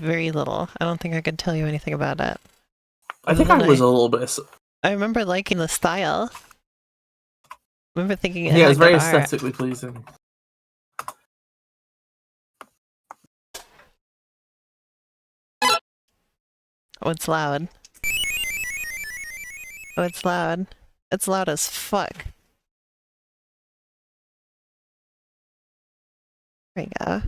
very little. I don't think I could tell you anything about it. I think I was a little bit. I remember liking the style. I remember thinking it yeah, had it's very good art. aesthetically pleasing. Oh, it's loud. Oh, it's loud. It's loud as fuck. There we go.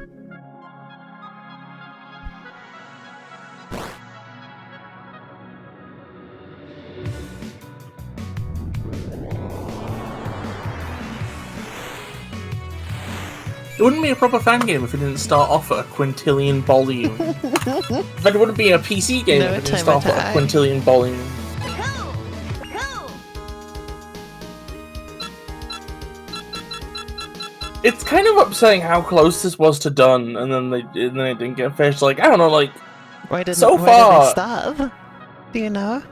It wouldn't be a proper fan game if it didn't start off at a quintillion volume. But it wouldn't be a PC game if it didn't start off at a quintillion volume. It's kind of upsetting how close this was to done, and then it didn't get finished. Like, I don't know, like, why did they stop? Do you know?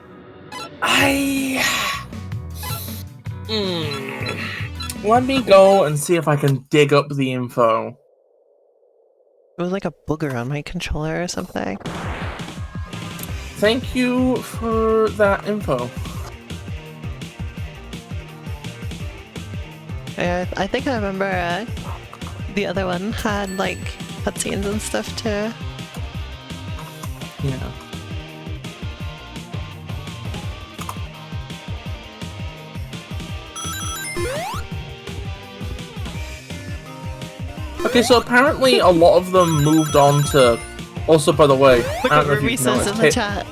Let me go and see if I can dig up the info. It was like a booger on my controller or something. Thank you for that info. Yeah, I think I remember the other one had like cutscenes and stuff too. Yeah. Okay, so apparently a lot of them moved on to... Also, by the way, look at Ruby says in the chat.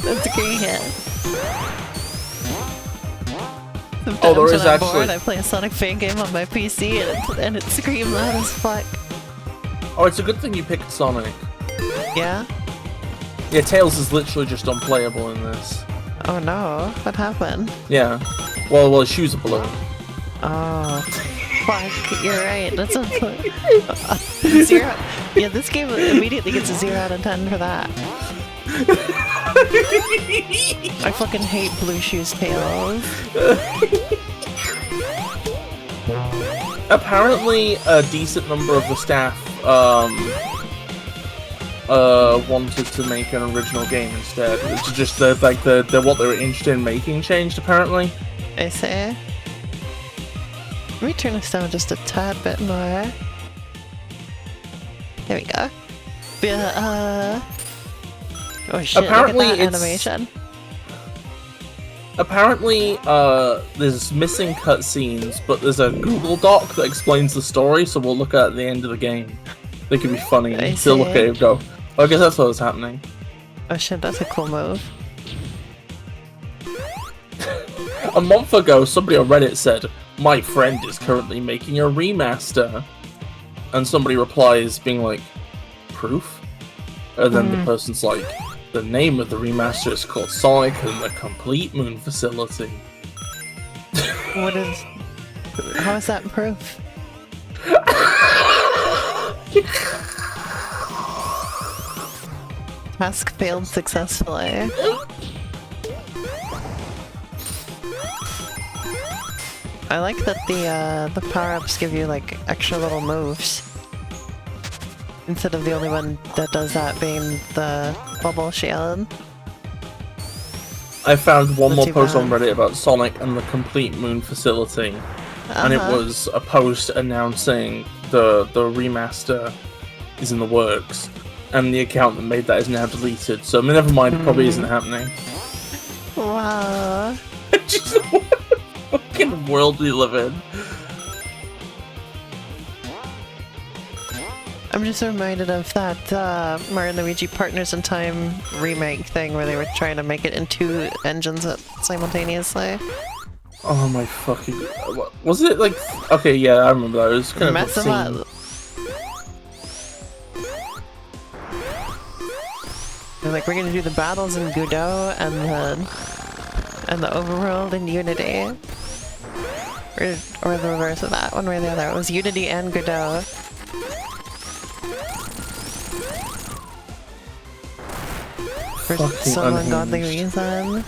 That's a great hit. Oh, there is actually... I play a Sonic fan game on my PC and it screams loud as fuck. Oh, it's a good thing you picked Sonic. Yeah? Yeah, Tails is literally just unplayable in this. Oh no, what happened? Yeah. Well, his shoes are balloon. Oh, fuck, you're right, that's a... 0. Yeah, this game immediately gets a 0 out of 10 for that. I fucking hate blue shoes Tails. Apparently, a decent number of the staff, wanted to make an original game instead. It's just what they were interested in making changed, apparently. I say. Let me turn this down just a tad bit more. There we go. Yeah, oh shit, apparently look at that animation. Apparently, there's missing cutscenes, but there's a Google Doc that explains the story, so we'll look at the end of the game. They could be funny and still look at it and go, oh, I guess that's what was happening. Oh shit, that's a cool move. A month ago, somebody on Reddit said, my friend is currently making a remaster. And somebody replies being like, proof? And then the person's like, the name of the remaster is called Sonic and the Complete Moon Facility. What is... How is that proof? Task failed successfully. I like that the power-ups give you like extra little moves. Instead of the only one that does that being the bubble shield. I found one more post on Reddit about Sonic and the Complete Moon Facility. And it was a post announcing the remaster is in the works. And the account that made that is now deleted. So, I mean, never mind, it probably isn't happening. Wow. Just what a fucking world we live in. I'm just reminded of that Mario and Luigi Partners in Time remake thing where they were trying to make it in 2 engines simultaneously. Oh my fucking... Was it like... Okay, yeah, I remember that. It was kind of up. They're like, we're gonna do the battles in Godot and the overworld in Unity. Or the reverse of that, one way or the other. It was Unity and Godot. For some ungodly reason.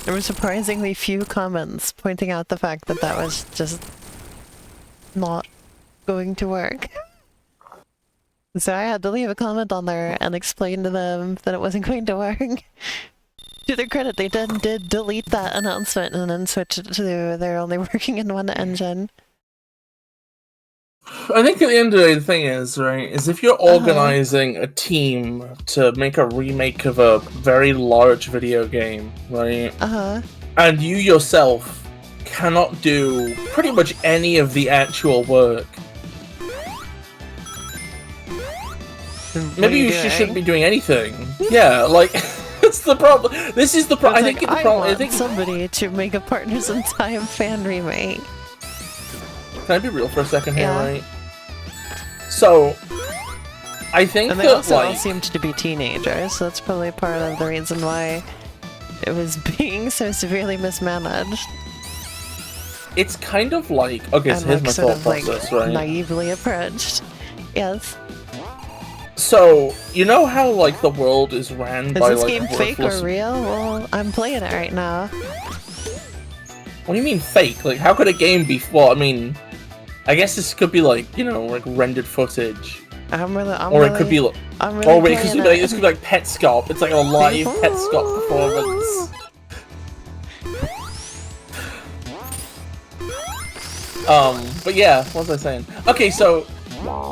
There were surprisingly few comments pointing out the fact that that was just not going to work. So I had to leave a comment on there and explain to them that it wasn't going to work. To their credit, they did delete that announcement and then switch it to they're only working in one engine. I think at the end of the day, the thing is, right, is if you're organizing a team to make a remake of a very large video game, right, and you yourself cannot do pretty much any of the actual work, maybe you shouldn't be doing anything. Yeah, like, it's the problem. This is the problem. I think the problem. I think somebody to make a Partners in Time fan remake. Can I be real for a second here, right? So, I think and they also all seemed to be teenagers, so that's probably part of the reason why it was being so severely mismanaged. It's kind of like, okay, so here's my thought process, right? Naively approached. Yes. So, you know how, like, the world is ran by, like, Is this game fake or real? Well, I'm playing it right now. What do you mean fake? Like, how could a game be... Well, I mean... I guess this could be, like, you know, like, rendered footage. Or it could be, like... Oh, wait, this could be, like, Petscop. It's, like, a live Petscop performance. But yeah, what was I saying? Okay, so...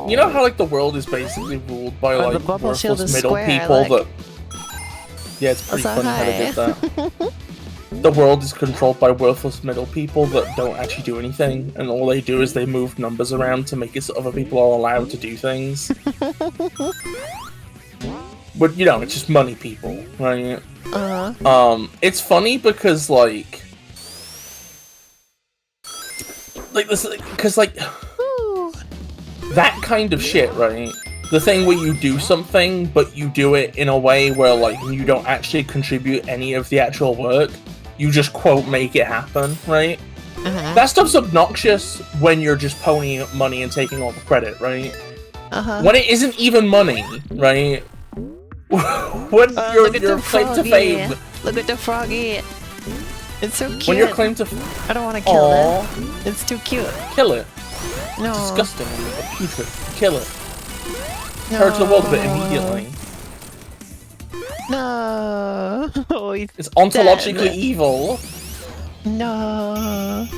You know how, like, the world is basically ruled by, like, worthless middle people that... Yeah, it's pretty funny how they did that. The world is controlled by worthless middle people that don't actually do anything, and all they do is they move numbers around to make it so other people are allowed to do things. But, you know, it's just money people, right? It's funny because, like... Like, this... Because, like... That kind of shit, right? The thing where you do something, but you do it in a way where, like, you don't actually contribute any of the actual work. You just, quote, make it happen, right? That stuff's obnoxious when you're just ponying up money and taking all the credit, right? When it isn't even money, right? When you're claimed to fame... Look at the froggy! It's so cute! When you're claimed to... I don't want to kill it. It's too cute. Kill it. No. It's disgusting and putrid. Kill it. Purge the world of it immediately. No. It's ontologically evil. No.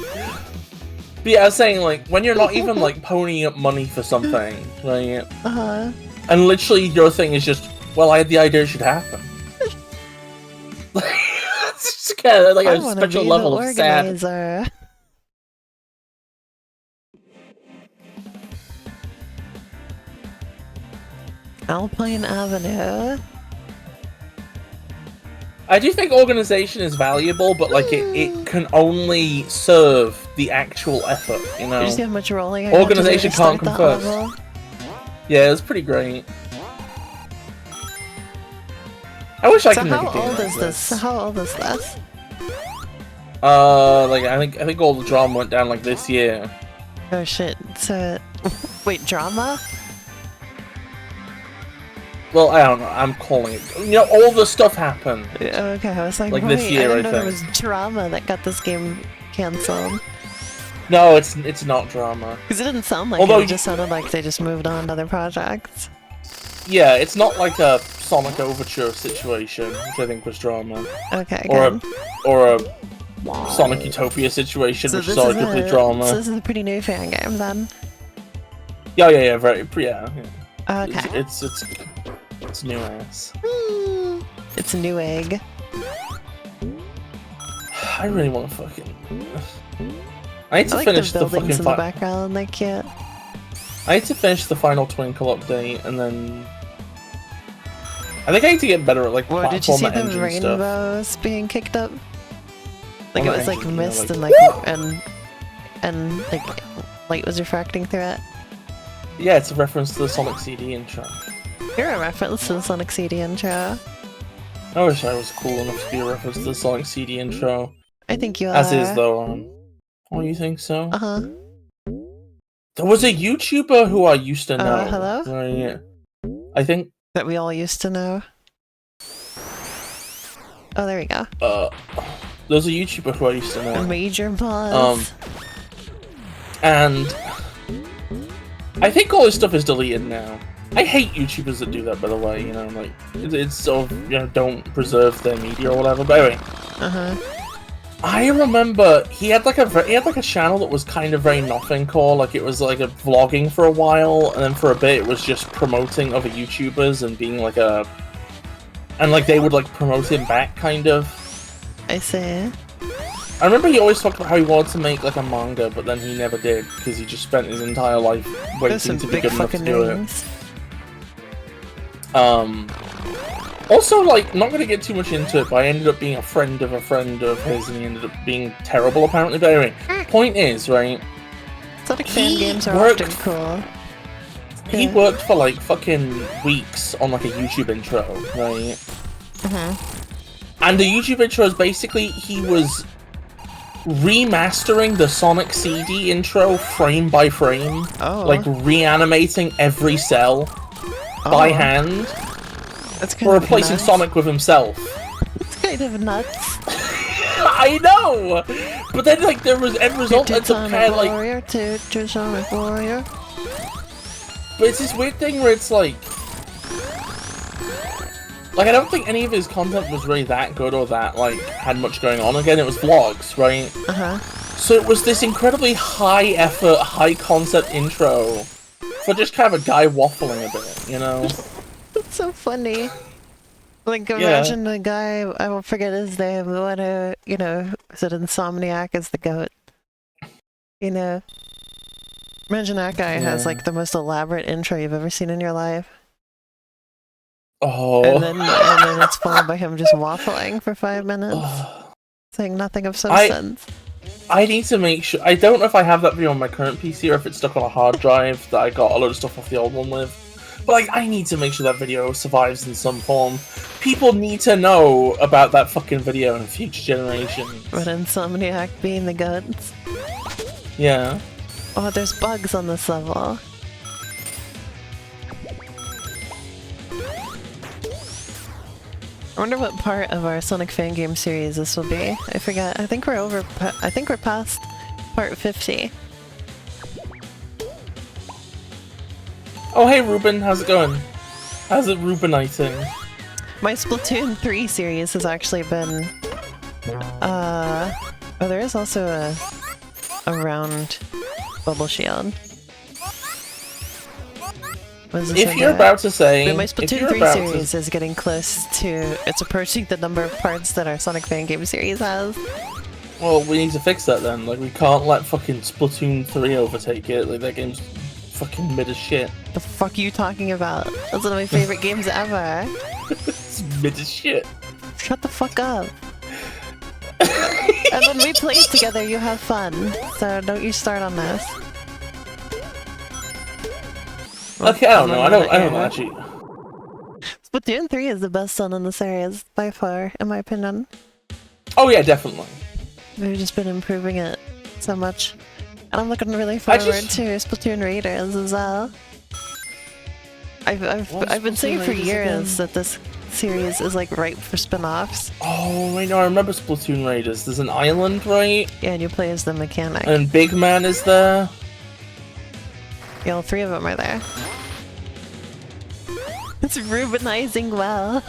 But yeah, I was saying, like, when you're not even, like, ponying up money for something, right? And literally your thing is just, well, I had the idea it should happen. It's just kind of like a special level of sad. Alpine Avenue. I do think organization is valuable, but like it can only serve the actual effort, you know? You see how much rolling organization can't come first. Yeah, it's pretty great. I wish I could make a game. How old is this? How old is this? Like I think all the drama went down like this year. Oh shit! So, wait, drama? Well, I don't know. I'm calling it. You know, all the stuff happened. Okay, I was like this year, I didn't know it was drama that got this game cancelled. No, it's not drama. Because it didn't sound like it just sounded like they just moved on to other projects. Yeah, it's not like a Sonic Overture situation, which I think was drama. Okay, or a Sonic Utopia situation, which is arguably drama. So this is a pretty new fan game, then? Yeah, yeah. Okay. It's new ass. It's a new egg. I really want to fucking... I need to finish the fucking... in the background, they're cute. I need to finish the final Twinkle update, and then... I think I need to get better at, like, platform engine stuff. Did you see the rainbows being kicked up? Like, it was, like, mist and, like, and, like, light was refracting through it. Yeah, it's a reference to the Sonic CD intro. You're a reference to the Sonic CD intro. I wish I was cool enough to be a reference to the Sonic CD intro. I think you are. As is, though. Oh, you think so? Uh-huh. There was a YouTuber who I used to know. Hello? Right? I think... That we all used to know. Oh, there we go. There's a YouTuber who I used to know. Major pause. And I think all his stuff is deleted now. I hate YouTubers that do that, by the way. You know, like it's sort of, you know, don't preserve their media or whatever. But anyway, I remember he had like a channel that was kind of very nothing core. Like it was like a vlogging for a while, and then for a bit it was just promoting other YouTubers and being like and like they would like promote him back, kind of. I see. I remember he always talked about how he wanted to make like a manga, but then he never did because he just spent his entire life waiting to be good enough to do it. Also, like, not gonna get too much into it, but I ended up being a friend of his, and he ended up being terrible, apparently. But anyway, point is, right? Sonic fan games are often cool. He worked for like fucking weeks on like a YouTube intro, right? And the YouTube intro is basically he was remastering the Sonic CD intro frame by frame, like reanimating every cell by hand, replacing nuts. Sonic with himself. It's kind of nuts. I know, but then like there was end result ends up kind of like Warrior, Sonic Warrior. But it's this weird thing where it's like I don't think any of his content was really that good or that like had much going on. Again, it was vlogs, right? So it was this incredibly high effort, high concept intro for just kind of a guy waffling a bit, you know? It's so funny. Like, imagine a guy, I won't forget his name, but you know, said Insomniac is the GOAT. You know? Imagine that guy has like the most elaborate intro you've ever seen in your life. And then it's followed by him just waffling for 5 minutes, saying nothing of substance. I need to make sure. I don't know if I have that video on my current PC or if it's stuck on a hard drive that I got a load of stuff off the old one with. But like, I need to make sure that video survives in some form. People need to know about that fucking video in future generations. But Insomniac being the guts. Yeah. Oh, there's bugs on this level. I wonder what part of our Sonic fan game series this will be. I forget. I think we're past part 50. Oh, hey Ruben, how's it going? How's it Rubeniting? My Splatoon 3 series has actually been... Oh, there is also a round bubble shield. If you're about to say... But my Splatoon 3 series is getting close to... It's approaching the number of parts that our Sonic fan game series has. Well, we need to fix that then. Like, we can't let fucking Splatoon 3 overtake it. Like, that game's fucking mid as shit. The fuck are you talking about? That's one of my favorite games ever. It's mid as shit. Shut the fuck up. And when we play together, you have fun. So don't you start on this. Okay, I don't know. I don't know actually. Splatoon 3 is the best one in the series, by far, in my opinion. Oh yeah, definitely. We've just been improving it so much. And I'm looking really forward to Splatoon Raiders as well. I've been saying for years that this series is like ripe for spin-offs. Oh, I know, I remember Splatoon Raiders. There's an island, right? Yeah, and you play as the mechanic. And Big Man is there. Yeah, all three of them are there. It's Rubenizing well.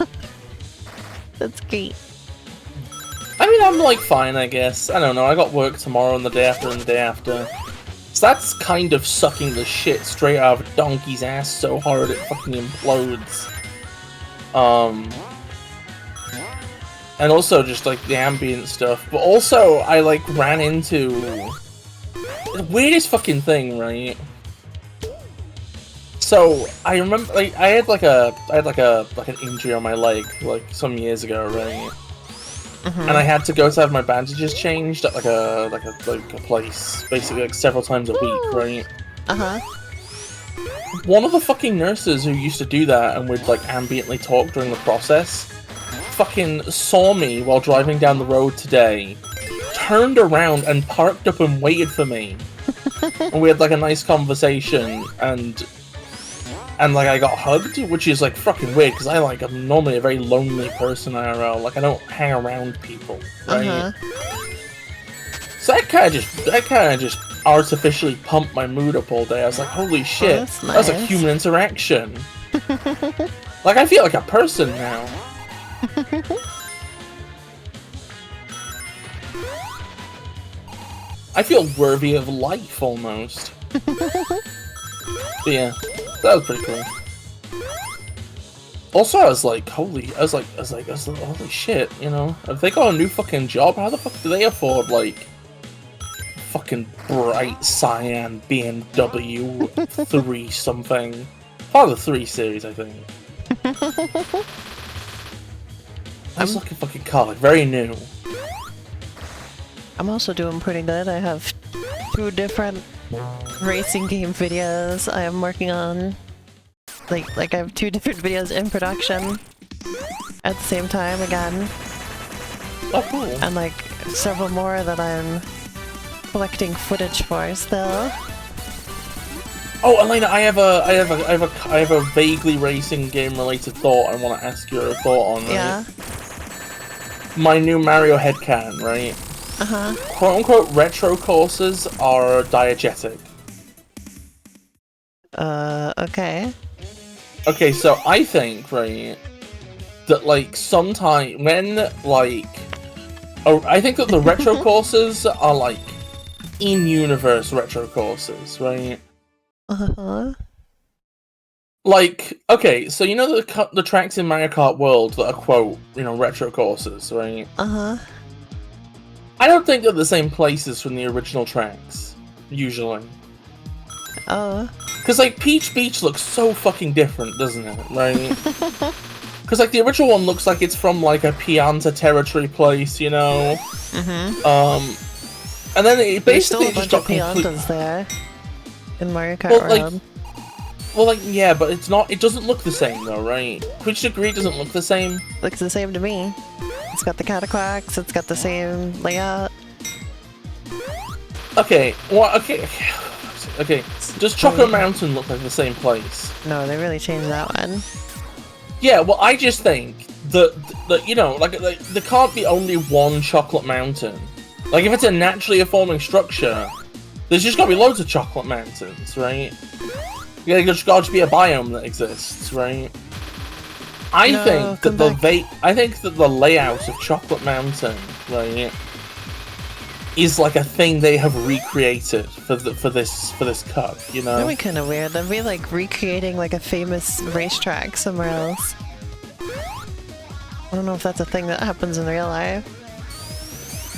That's great. I mean, I'm like fine, I guess. I don't know, I got work tomorrow and the day after and the day after. So that's kind of sucking the shit straight out of a donkey's ass so hard it fucking implodes. And also just like the ambient stuff. But also, I like ran into the weirdest fucking thing, right? So I remember, like, I had an injury on my leg like some years ago, right? And I had to go to have my bandages changed at like a place, basically like several times a week, right? One of the fucking nurses who used to do that and would like ambiently talk during the process, fucking saw me while driving down the road today, turned around and parked up and waited for me, and we had like a nice conversation, and and like I got hugged, which is like fucking weird because I'm normally a very lonely person IRL. Like I don't hang around people, right? So that kind of just artificially pumped my mood up all day. I was like, holy shit, that's nice. That's a human interaction. Like I feel like a person now. I feel worthy of life almost. But yeah, that was pretty cool. Also, I was like, holy shit, you know? If they got a new fucking job, how the fuck do they afford, like, fucking bright cyan BMW 3 something? Part of the 3 series, I think. That's like a fucking car, like, very new. I'm also doing pretty good. I have 2 different racing game videos I am working on. Like I have 2 different videos in production at the same time again. Oh, cool. And like several more that I'm collecting footage for still. Oh, Elena, I have a vaguely racing game related thought I want to ask your thought on. Right? Yeah. My new Mario headcanon, right? Quote unquote retro courses are diegetic. Okay. Okay, so I think, right, that like sometime when like I think that the retro courses are like in-universe retro courses, right? Like, okay, so you know the tracks in Mario Kart World that are quote, you know, retro courses, right? I don't think they're the same places from the original tracks, usually. Oh. Because, like, Peach Beach looks so fucking different, doesn't it, right? Because, like, the original one looks like it's from, like, a Pianta territory place, you know? And then it basically just got Piantas there in Mario Kart World. Well, like, yeah, but it's not, it doesn't look the same, though, right? Which degree doesn't look the same? Looks the same to me. It's got the cataquacks, it's got the same layout. Okay, well, okay. Does Choco Mountain look like the same place? No, they really changed that one. Yeah, well, I just think that you know, like, there can't be only one Chocolate Mountain. Like, if it's a naturally forming structure, there's just gotta be loads of Chocolate Mountains, right? Yeah, there's gotta be a biome that exists, right? I think that the layout of Chocolate Mountain, right, is like a thing they have recreated for this cup, you know? That'd be kind of weird. That'd be like recreating like a famous racetrack somewhere else. I don't know if that's a thing that happens in real life.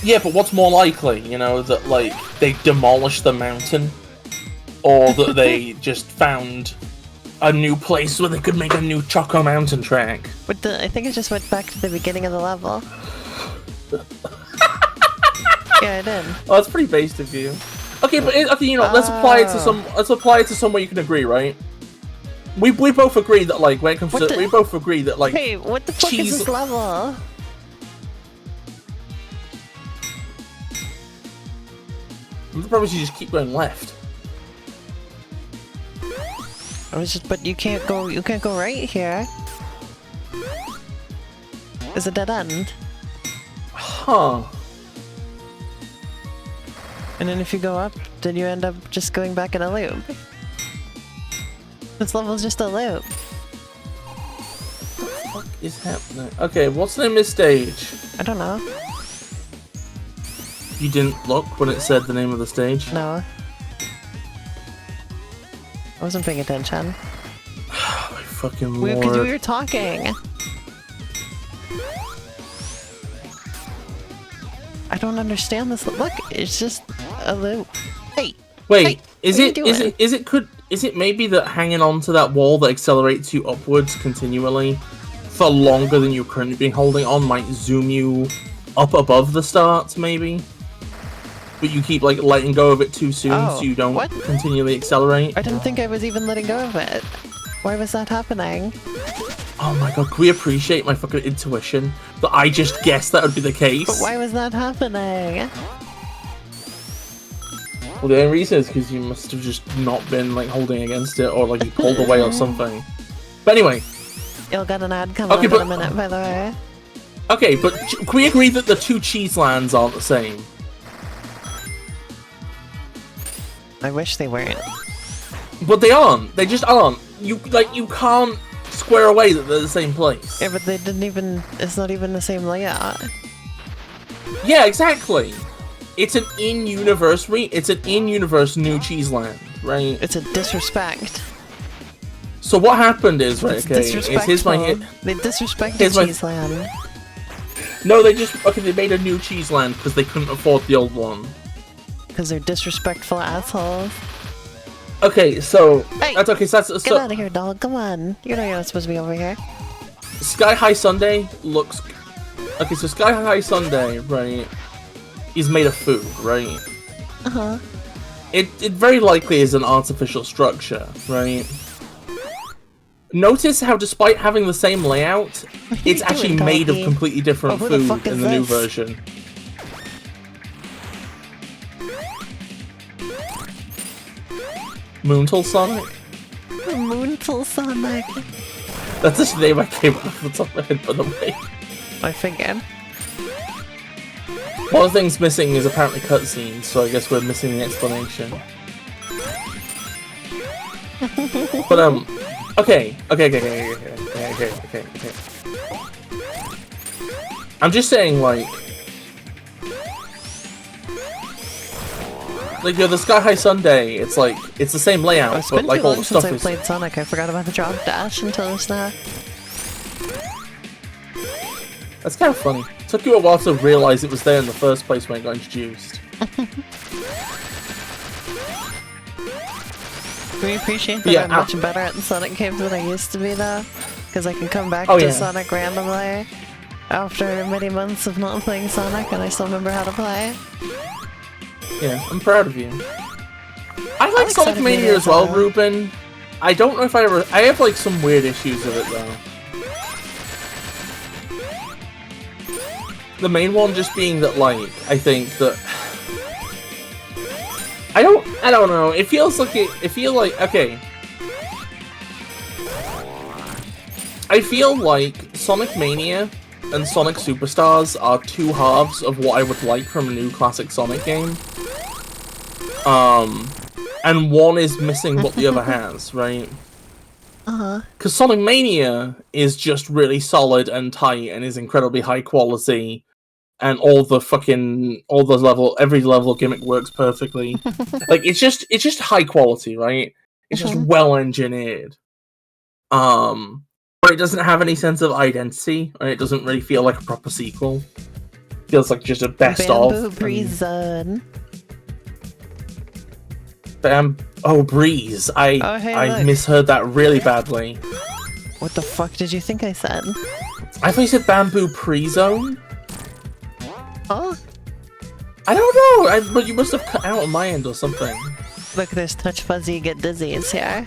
Yeah, but what's more likely, you know, that like they demolished the mountain, or that they just found a new place where they could make a new Choco Mountain track? But I think it just went back to the beginning of the level. Yeah, I did. Oh, that's pretty basic of you. Okay, but okay, you know, let's apply it to somewhere you can agree, right? We both agree that like when it comes to we both agree that like hey, what the fuck is this level? The problem is you just keep going left. But you can't go right here. It's a dead end. Huh. And then if you go up, then you end up just going back in a loop. This level's just a loop. What is happening? Okay, what's the name of this stage? I don't know. You didn't look when it said the name of the stage? No. I wasn't paying attention. Oh my fucking lord. Because we were talking. I don't understand this. Look, it's just a loop. Hey. Wait, hey, is it maybe that hanging on to that wall that accelerates you upwards continually for longer than you're currently being holding on might zoom you up above the start, maybe? But you keep like letting go of it too soon, so you don't continually accelerate. I didn't think I was even letting go of it. Why was that happening? Oh my god, can we appreciate my fucking intuition? That I just guessed that would be the case. But why was that happening? Well, the only reason is because you must have just not been like holding against it, or like you pulled away or something. But anyway. You'll get an ad coming up in a minute, by the way. Okay, but can we agree that the two cheese lands aren't the same? I wish they weren't. But they aren't. They just aren't. You can't square away that they're the same place. Yeah, but they didn't even. It's not even the same layout. Yeah, exactly. It's an in-universe new cheese land, right? It's a disrespect. So what happened is, right, okay, here's my hit. They disrespected Cheeseland. No, they made a new Cheeseland because they couldn't afford the old one. Because they're disrespectful assholes. Okay, so hey, that's okay. So that's get out of here, dog. Come on, you're not supposed to be over here. Sky High Sundae looks okay. So Sky High Sundae, right, is made of food, right? It very likely is an artificial structure, right? Notice how, despite having the same layout, it's actually made of completely different food in the new version. Moontle Sonic? Moontle Sonic. That's just the name I came up with the top of my head, by the way. I figured. One of the things missing is apparently cutscenes, so I guess we're missing the explanation. But, okay. I'm just saying, like, the Sky High Sundae, it's like, it's the same layout, but like all the stuff is... Since I played Sonic, I forgot about the drop dash until just now. That's kind of funny. It took you a while to realize it was there in the first place when it got introduced. We appreciate that I'm much better at the Sonic games than I used to be, though. Because I can come back to Sonic randomly after many months of not playing Sonic, and I still remember how to play. Yeah, I'm proud of you. I like Sonic Mania as well, Ruben. I don't know if I have like some weird issues with it though. The main one just being that, like, I think that I don't know. It feels like okay. I feel like Sonic Mania and Sonic Superstars are two halves of what I would like from a new classic Sonic game. And one is missing what the other has, right? Because Sonic Mania is just really solid and tight and is incredibly high quality, and every level gimmick works perfectly. Like, it's just high quality, right? It's just well engineered. But it doesn't have any sense of identity, and it doesn't really feel like a proper sequel. It feels like just a best of. Bamboo Prison. Breeze. I misheard that really badly. What the fuck did you think I said? I thought you said Bamboo Pre-Zone. Huh? I don't know, but you must have cut out on my end or something. Look, there's Touch Fuzzy, Get Dizzy, it's here.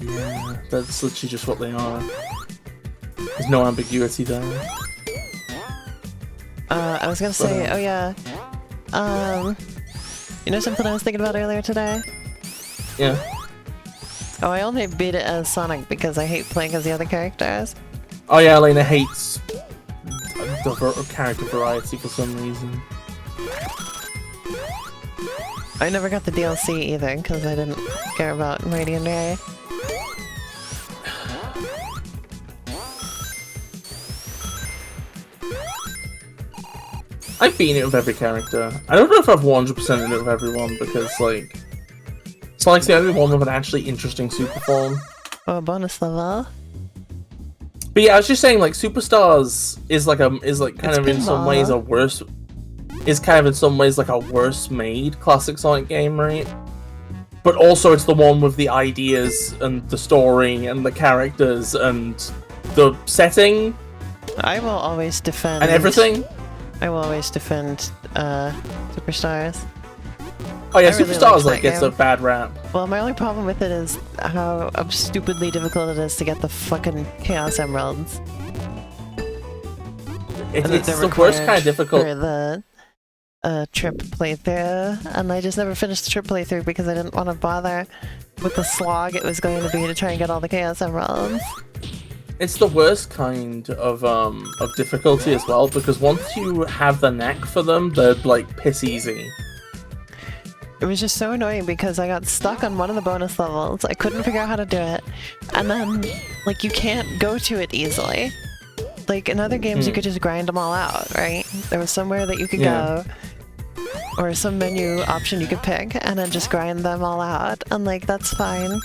Yeah, that's literally just what they are. There's no ambiguity there. I was gonna say, oh yeah. You know something I was thinking about earlier today? Yeah. Oh, I only beat it as Sonic because I hate playing as the other characters. Oh yeah, Elena hates the character variety for some reason. I never got the DLC either because I didn't care about Radiant Ray. I've beaten it with every character. I don't know if I've 100%ed it with everyone because, like, Sonic's the only one with an actually interesting super form. Oh, a bonus level. But yeah, I was just saying, like, Superstars is kind of in some ways a worse made classic Sonic game, right? But also it's the one with the ideas and the story and the characters and the setting. I will always defend. And everything. I will always defend Superstars. Oh yeah, Superstars gets a bad rap. Well, my only problem with it is how stupidly difficult it is to get the fucking Chaos Emeralds. It's the worst kind of difficult. a trip playthrough, and I just never finished the trip playthrough because I didn't want to bother with the slog it was going to be to try and get all the Chaos Emeralds. It's the worst kind of difficulty as well, because once you have the knack for them, they're like piss easy. It was just so annoying because I got stuck on one of the bonus levels. I couldn't figure out how to do it, and then like you can't go to it easily. Like in other games, you could just grind them all out, right? There was somewhere that you could go, or some menu option you could pick, and then just grind them all out, and like that's fine.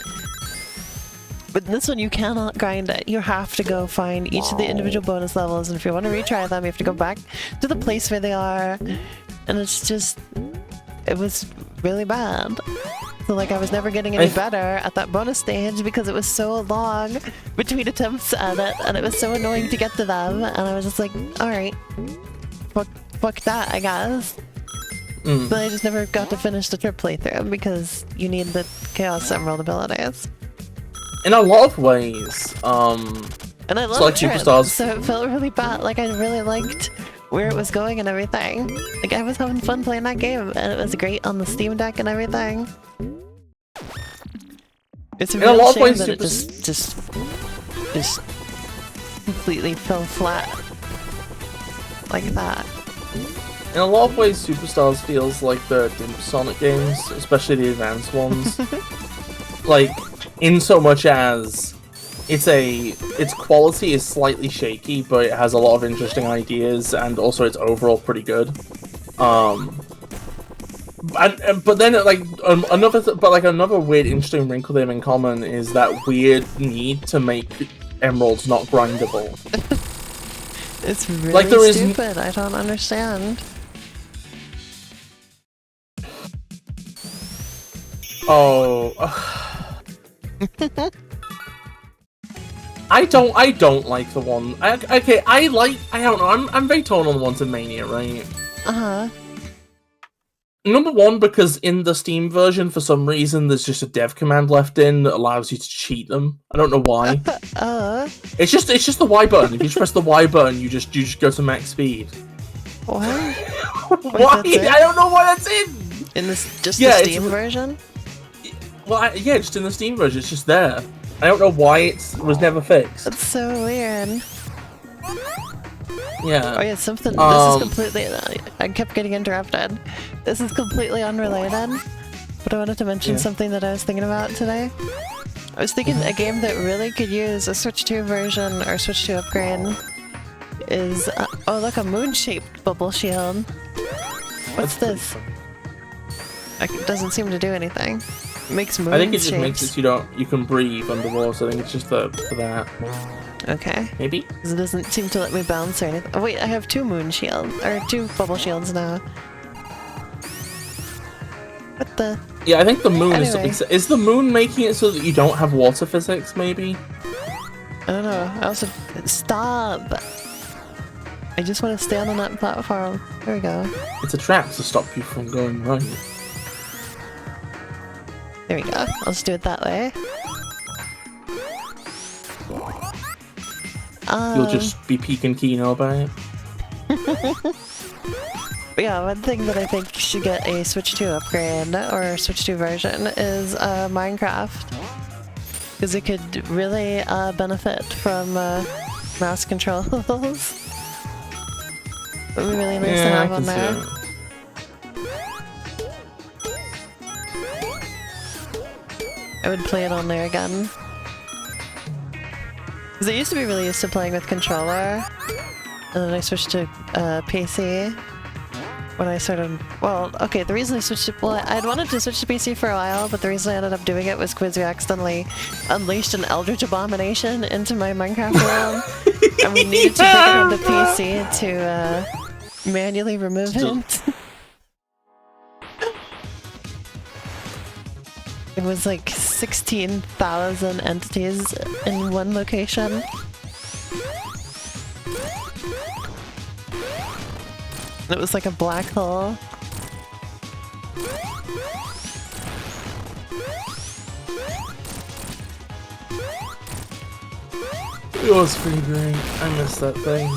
But this one, you cannot grind it. You have to go find each of the individual bonus levels, and if you want to retry them, you have to go back to the place where they are, and it's just... it was really bad. So like I was never getting any better at that bonus stage because it was so long between attempts at it, and it was so annoying to get to them, and I was just like, alright, fuck that, I guess. But I just never got to finish the trip playthrough because you need the Chaos Emerald abilities. In a lot of ways, and I love like Trip, Superstars. so it felt really bad. Like I really liked where it was going and everything. Like I was having fun playing that game, and it was great on the Steam Deck and everything. It's a real shame that it just completely fell flat like that. In a lot of ways, Superstars feels like the Dimp Sonic games, especially the advanced ones. Like, in so much as its quality is slightly shaky, but it has a lot of interesting ideas, and also it's overall pretty good. But then another weird, interesting wrinkle they have in common is that weird need to make emeralds not grindable. It's really stupid. I don't understand. Oh. I don't like the one. I don't know. I'm very torn on the ones in Mania, right? Number one, because in the Steam version, for some reason, there's just a dev command left in that allows you to cheat them. I don't know why. It's just the Y button. If you just press the Y button, you just go to max speed. What? Why? I don't know why that's in. In this the Steam version? Well, just in the Steam version, it's just there. I don't know why it was never fixed. That's so weird. Yeah. Oh yeah, something. This is completely. I kept getting interrupted. This is completely unrelated, but I wanted to mention something that I was thinking about today. I was thinking a game that really could use a Switch 2 version or Switch 2 upgrade is oh look, a moon-shaped bubble shield. What's this? It doesn't seem to do anything. It makes moon I think it just shapes. makes it so you can breathe underwater. So I think it's just for that. Okay. Maybe? Because it doesn't seem to let me bounce or anything. Oh wait, I have two moon shields, or two bubble shields now. What the? Yeah, I think the moon is the moon making it so that you don't have water physics, maybe? I don't know. I also... Stop! I just want to stand on that platform. There we go. It's a trap to stop you from going right. There we go. I'll just do it that way. You'll just be peeking Kino about it. But yeah, one thing that I think should get a Switch 2 upgrade, or Switch 2 version, is Minecraft. Because it could really benefit from mouse controls. It would be really nice to have on there. I would play it on there again. Because I used to be really used to playing with controller, and then I switched to PC when I started. Well, okay, the reason I switched to... Well, I'd wanted to switch to PC for a while, but the reason I ended up doing it was because we accidentally unleashed an Eldritch Abomination into my Minecraft world, and we needed to pick it on the PC to manually remove it. It was like 16,000 entities in one location. It was like a black hole. It was pretty great. I missed that thing.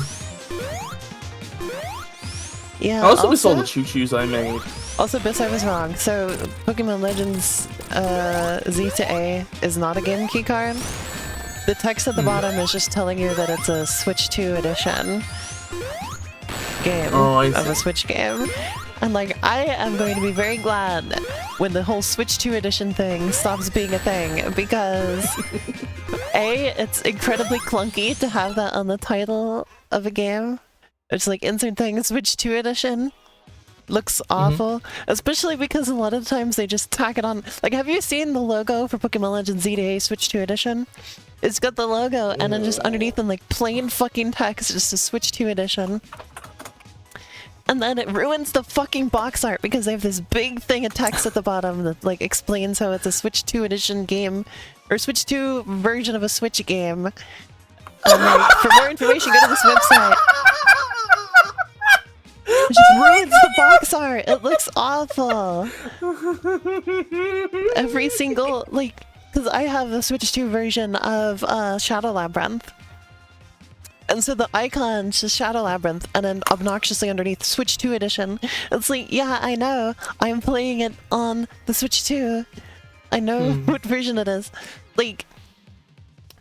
Yeah, I also miss all the choo-choos I made. Also, Bis, I was wrong. So, Pokemon Legends Z to A is not a game key card. The text at the bottom is just telling you that it's a Switch 2 edition game of a Switch game. And like, I am going to be very glad when the whole Switch 2 edition thing stops being a thing, because A, it's incredibly clunky to have that on the title of a game. It's like, insert thing, Switch 2 edition. Looks awful, especially because a lot of times they just tack it on. Like, have you seen the logo for Pokemon Legends Z-Day Switch 2 edition? It's got the logo, and then just underneath in like plain fucking text, just a Switch 2 edition. And then it ruins the fucking box art because they have this big thing of text at the bottom that like explains how it's a Switch 2 edition game, or Switch 2 version of a Switch game. Like, for more information, go to this website. It just ruins the box art. It looks awful. Every single, like, because I have the Switch 2 version of Shadow Labyrinth. And so the icon's just Shadow Labyrinth, and then obnoxiously underneath, Switch 2 edition. It's like, yeah, I know. I'm playing it on the Switch 2. I know what version it is. Like,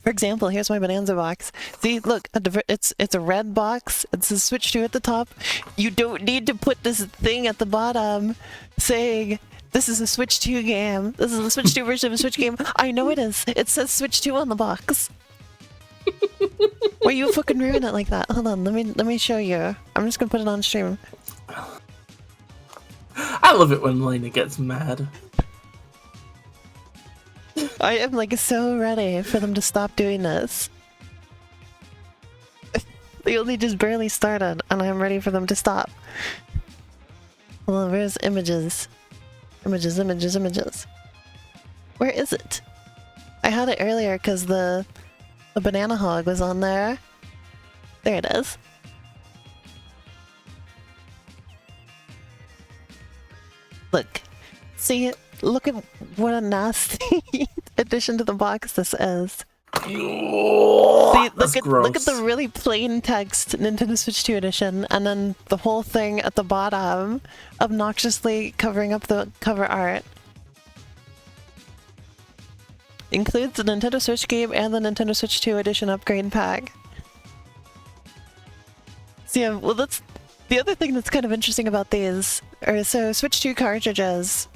for example, here's my Bonanza box. See, look, it's a red box. It says Switch 2 at the top. You don't need to put this thing at the bottom saying, this is a Switch 2 game. This is a Switch 2 version of a Switch game. I know it is. It says Switch 2 on the box. Why you fucking ruin it like that? Hold on, let me show you. I'm just gonna put it on stream. I love it when Lena gets mad. I am like so ready for them to stop doing this. They only just barely started, and I'm ready for them to stop. Well, where's images? Images, images, images. Where is it? I had it earlier because the banana hog was on there. There it is. Look. See, look at what a nasty addition to the box this is. See, look at the really plain text Nintendo Switch 2 edition, and then the whole thing at the bottom, obnoxiously covering up the cover art. Includes the Nintendo Switch game and the Nintendo Switch 2 edition upgrade pack. So yeah, well that's the other thing that's kind of interesting about these. So Switch 2 cartridges.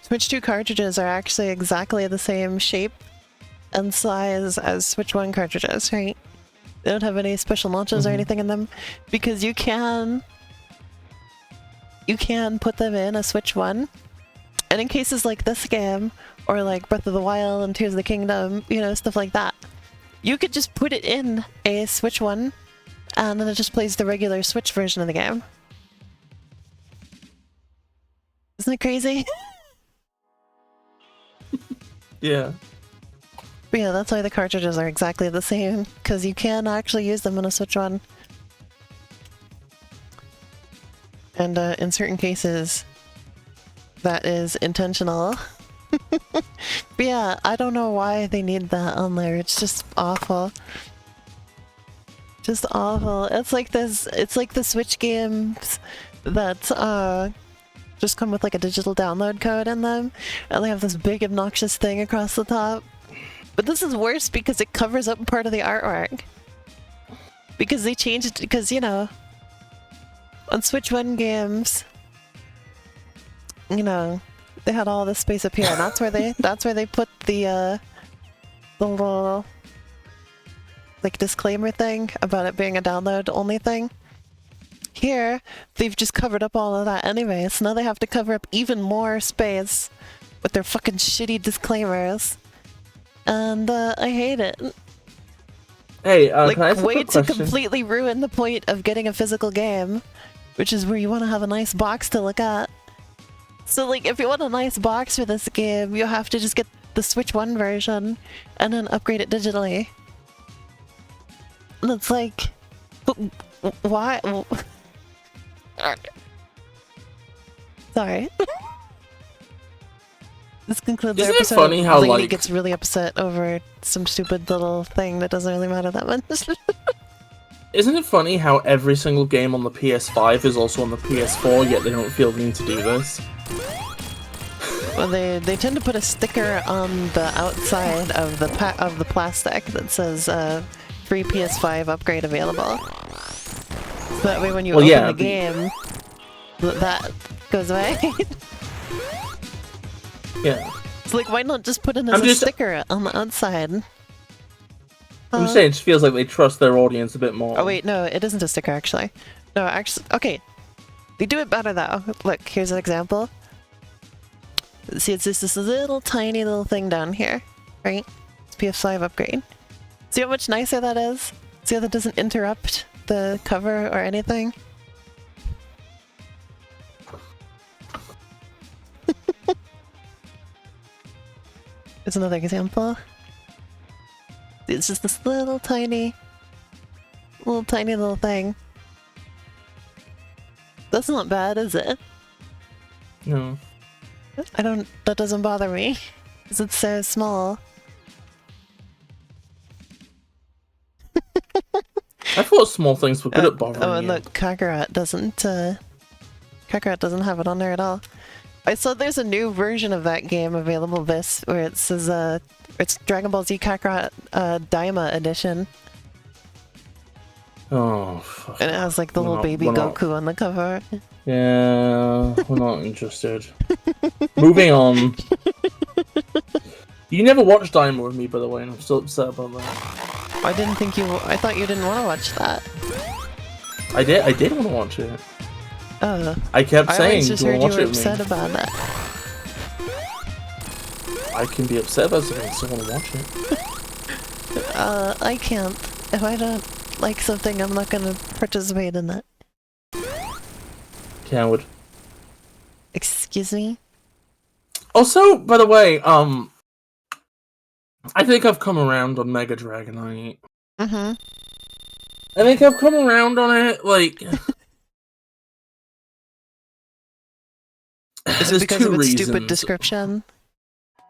Switch 2 cartridges are actually exactly the same shape and size as Switch 1 cartridges, right? They don't have any special notches or anything in them, because you can put them in a Switch 1, and in cases like this game, or like Breath of the Wild and Tears of the Kingdom, you know, stuff like that, you could just put it in a Switch 1, and then it just plays the regular Switch version of the game. Isn't it crazy? Yeah. But yeah, that's why the cartridges are exactly the same, because you can actually use them in a Switch 1. And in certain cases, that is intentional. But yeah, I don't know why they need that on there. It's just awful. Just awful. It's like this, it's like the Switch games that just come with like a digital download code in them, and they have this big obnoxious thing across the top. But this is worse because it covers up part of the artwork. Because they changed, because you know, on Switch 1 games, you know, they had all this space up here, and that's where they put the little like disclaimer thing about it being a download only thing. Here, they've just covered up all of that anyway, so now they have to cover up even more space with their fucking shitty disclaimers. And I hate it. Hey, like, can I ask a way quick to question? completely ruin the point of getting a physical game, which is where you want to have a nice box to look at. So like, if you want a nice box for this game, you have to just get the Switch 1 version and then upgrade it digitally. And it's like, why? Sorry. This concludes our Isn't it episode. funny how, Lady like- gets really upset over some stupid little thing that doesn't really matter that much. Isn't it funny how every single game on the PS5 is also on the PS4, yet they don't feel the need to do this? Well, they tend to put a sticker on the outside of the plastic that says free PS5 upgrade available. So that way when you open the game, that goes away. Yeah. It's like, why not just put it as a sticker on the outside? I'm just saying, it just feels like they trust their audience a bit more. Oh wait, no, it isn't a sticker actually. No, actually, okay. They do it better though. Look, here's an example. See, it's just this little tiny little thing down here, right? It's PS5 upgrade. See how much nicer that is? See how that doesn't interrupt the cover or anything? Here's another example. It's just this little tiny little thing. That's not bad, is it? No. That doesn't bother me, because it's so small. I thought small things were good at bothering Oh, and you. look, Kakarot doesn't have it on there at all. I saw there's a new version of that game available this, where it says, it's Dragon Ball Z Kakarot, Daima edition. Oh, fuck. And it has like the little baby Goku on the cover. Yeah, we're not interested. Moving on. You never watched Daima with me, by the way, and I'm still upset about that. I thought you didn't want to watch that. I did want to watch it. Oh. I kept saying, just do you heard want you to were watch it upset with me? about that. I can be upset about something and still want to watch it. I can't. If I don't like something, I'm not gonna participate in it. Coward. Excuse me? Also, by the way, I think I've come around on Mega Dragonite. Mm-hmm. I think I've come around on it, like... Is it because of its stupid description?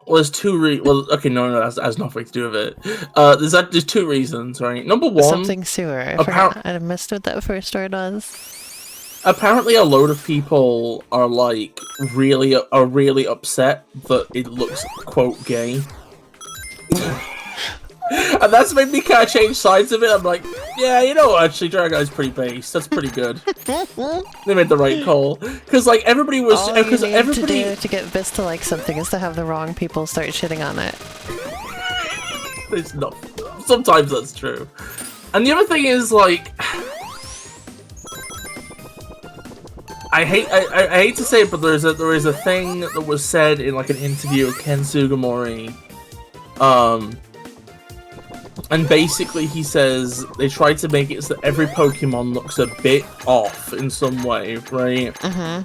Well, there's two well, okay, no, that has nothing to do with it. There's two reasons, right? Number one... Something sewer. I forgot. I missed what that first word was. Apparently a load of people are, like, really upset that it looks, quote, gay. And that's made me kind of change sides of it. I'm like, yeah, you know what, actually, Dragonite's pretty base. That's pretty good. They made the right call. Because, like, everybody was... All you need to get Bis to like something is to have the wrong people start shitting on it. It's not... Sometimes that's true. And the other thing is, like... I hate to say it, but there is a thing that was said in, like, an interview with Ken Sugimori. And basically he says they tried to make it so that every Pokemon looks a bit off in some way, right? Mm-hmm.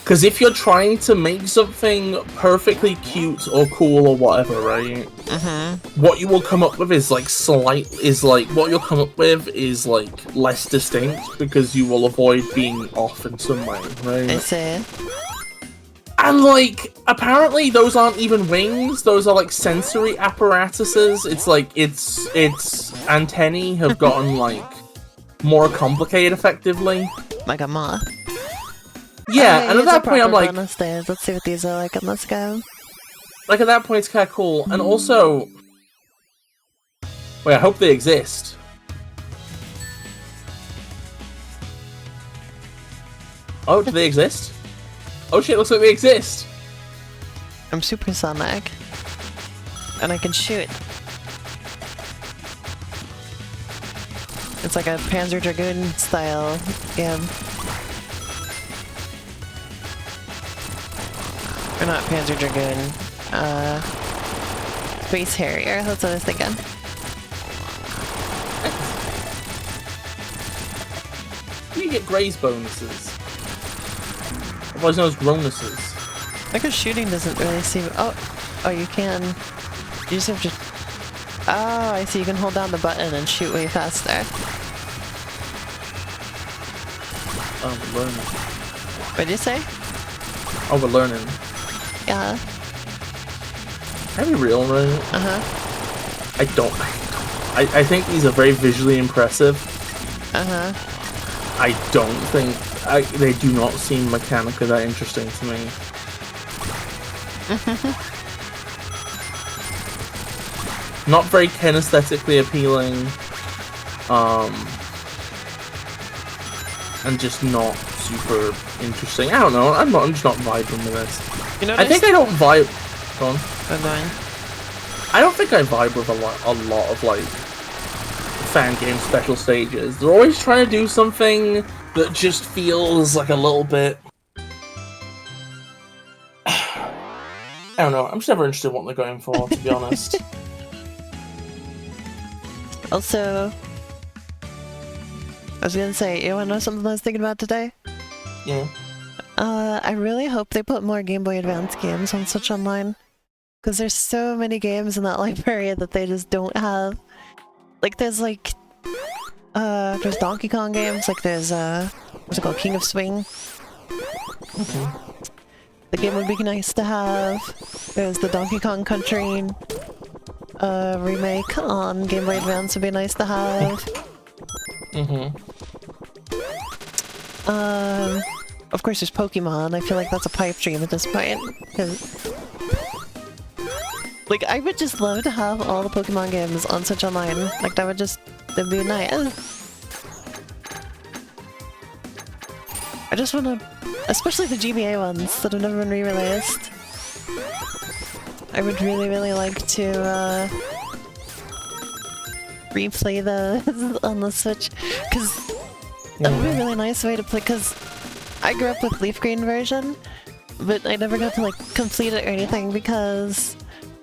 Because if you're trying to make something perfectly cute or cool or whatever, right? Mm-hmm. What you will come up with is like less distinct because you will avoid being off in some way, right? I see. And, like, apparently those aren't even wings, those are, like, sensory apparatuses. It's, like, its antennae have gotten, like, more complicated, effectively. Like a moth. Yeah, and at that point I'm like... Let's see what these are like and let's go. Like, at that point it's kind of cool. And also... Wait, I hope they exist. Oh, do they exist? Oh shit, looks like they exist! I'm supersonic. And I can shoot. It's like a Panzer Dragoon style game. Or not Panzer Dragoon. Space Harrier, that's what I was thinking. You get Gray's bonuses. Otherwise known as Gronuses. I guess shooting doesn't really seem... Oh, you can. You just have to... Oh, I see. You can hold down the button and shoot way faster. Oh, we're learning. What'd you say? Oh, we're learning. Yeah. Are we real, right? Uh-huh. I think these are very visually impressive. I don't think they do not seem mechanically that interesting to me. Not very kinesthetically appealing, and just not super interesting. I don't know. I'm just not vibing with this. You know, I think I don't vibe. Go on. I don't think I vibe with a lot of like fan game special stages. They're always trying to do something that just feels like a little bit. I don't know. I'm just never interested in what they're going for, to be honest. Also, I was gonna say, you wanna know something I was thinking about today? Yeah. I really hope they put more Game Boy Advance games on Switch Online. Because there's so many games in that library that they just don't have. Like, there's Donkey Kong games, like there's, what's it called, King of Swing? Okay. The game would be nice to have. There's the Donkey Kong Country remake on Game Boy Advance would be nice to have. Of course there's Pokemon. I feel like that's a pipe dream at this point. Cause, like, I would just love to have all the Pokemon games on Switch Online. Like, that'd be nice. I just wanna, especially the GBA ones that have never been re-released. I would really, really like to, replay those on the Switch, because that would be a really nice way to play, because I grew up with Leaf Green version, but I never got to, like, complete it or anything, because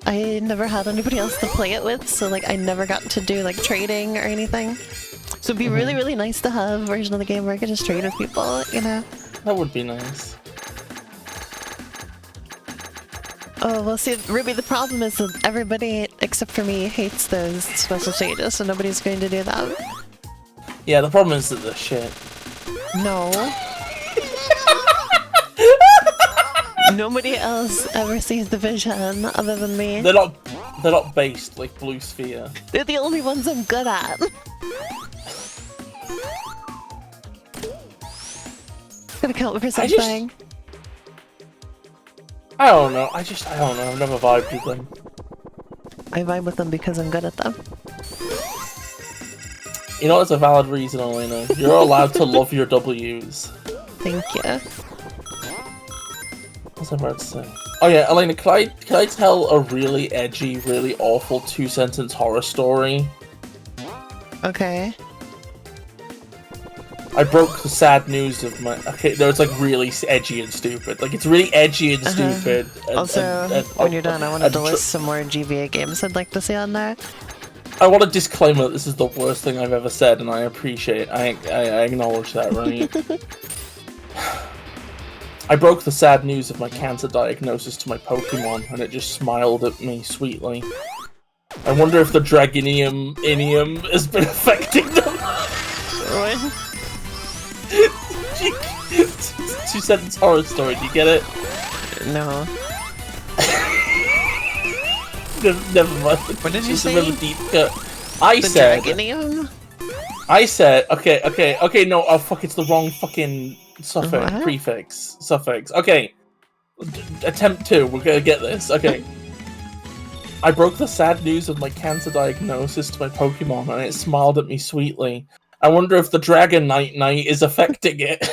I never had anybody else to play it with, so, like, I never got to do, like, trading or anything. So it'd be really, really nice to have a version of the game where I could just trade with people, you know? That would be nice. Oh, well, see, Ruby, the problem is that everybody, except for me, hates those special stages, so nobody's going to do that. Yeah, the problem is that they're shit. No. Nobody else ever sees the vision other than me. They're not based like Blue Sphere. They're the only ones I'm good at. Gotta count for something. I don't know. I don't know. I've never vibed with them. I vibe with them because I'm good at them. You know, it's a valid reason, Elena. You're allowed to love your W's. Thank you. What's I about to say? Oh yeah, Elena, can I tell a really edgy, really awful 2-sentence horror story? Okay. I broke the sad news of my... Okay, no, it's like really edgy and stupid. Like, it's really edgy and stupid. And, also, when you're done, I wanted to list some more GBA games I'd like to see on there. I want to disclaimer that this is the worst thing I've ever said, and I appreciate I acknowledge that, right? I broke the sad news of my cancer diagnosis to my Pokemon, and it just smiled at me sweetly. I wonder if the Dragonium has been affecting them. What? 2-sentence horror story, do you get it? No. Never mind. What did you say? Really deep cut. I said... Dragonium? I said... Okay, no, oh fuck, it's the wrong fucking suffix, prefix, suffix. Okay. Attempt 2, we're gonna get this. Okay. I broke the sad news of my cancer diagnosis to my Pokemon, and it smiled at me sweetly. I wonder if the Dragonite Night is affecting it.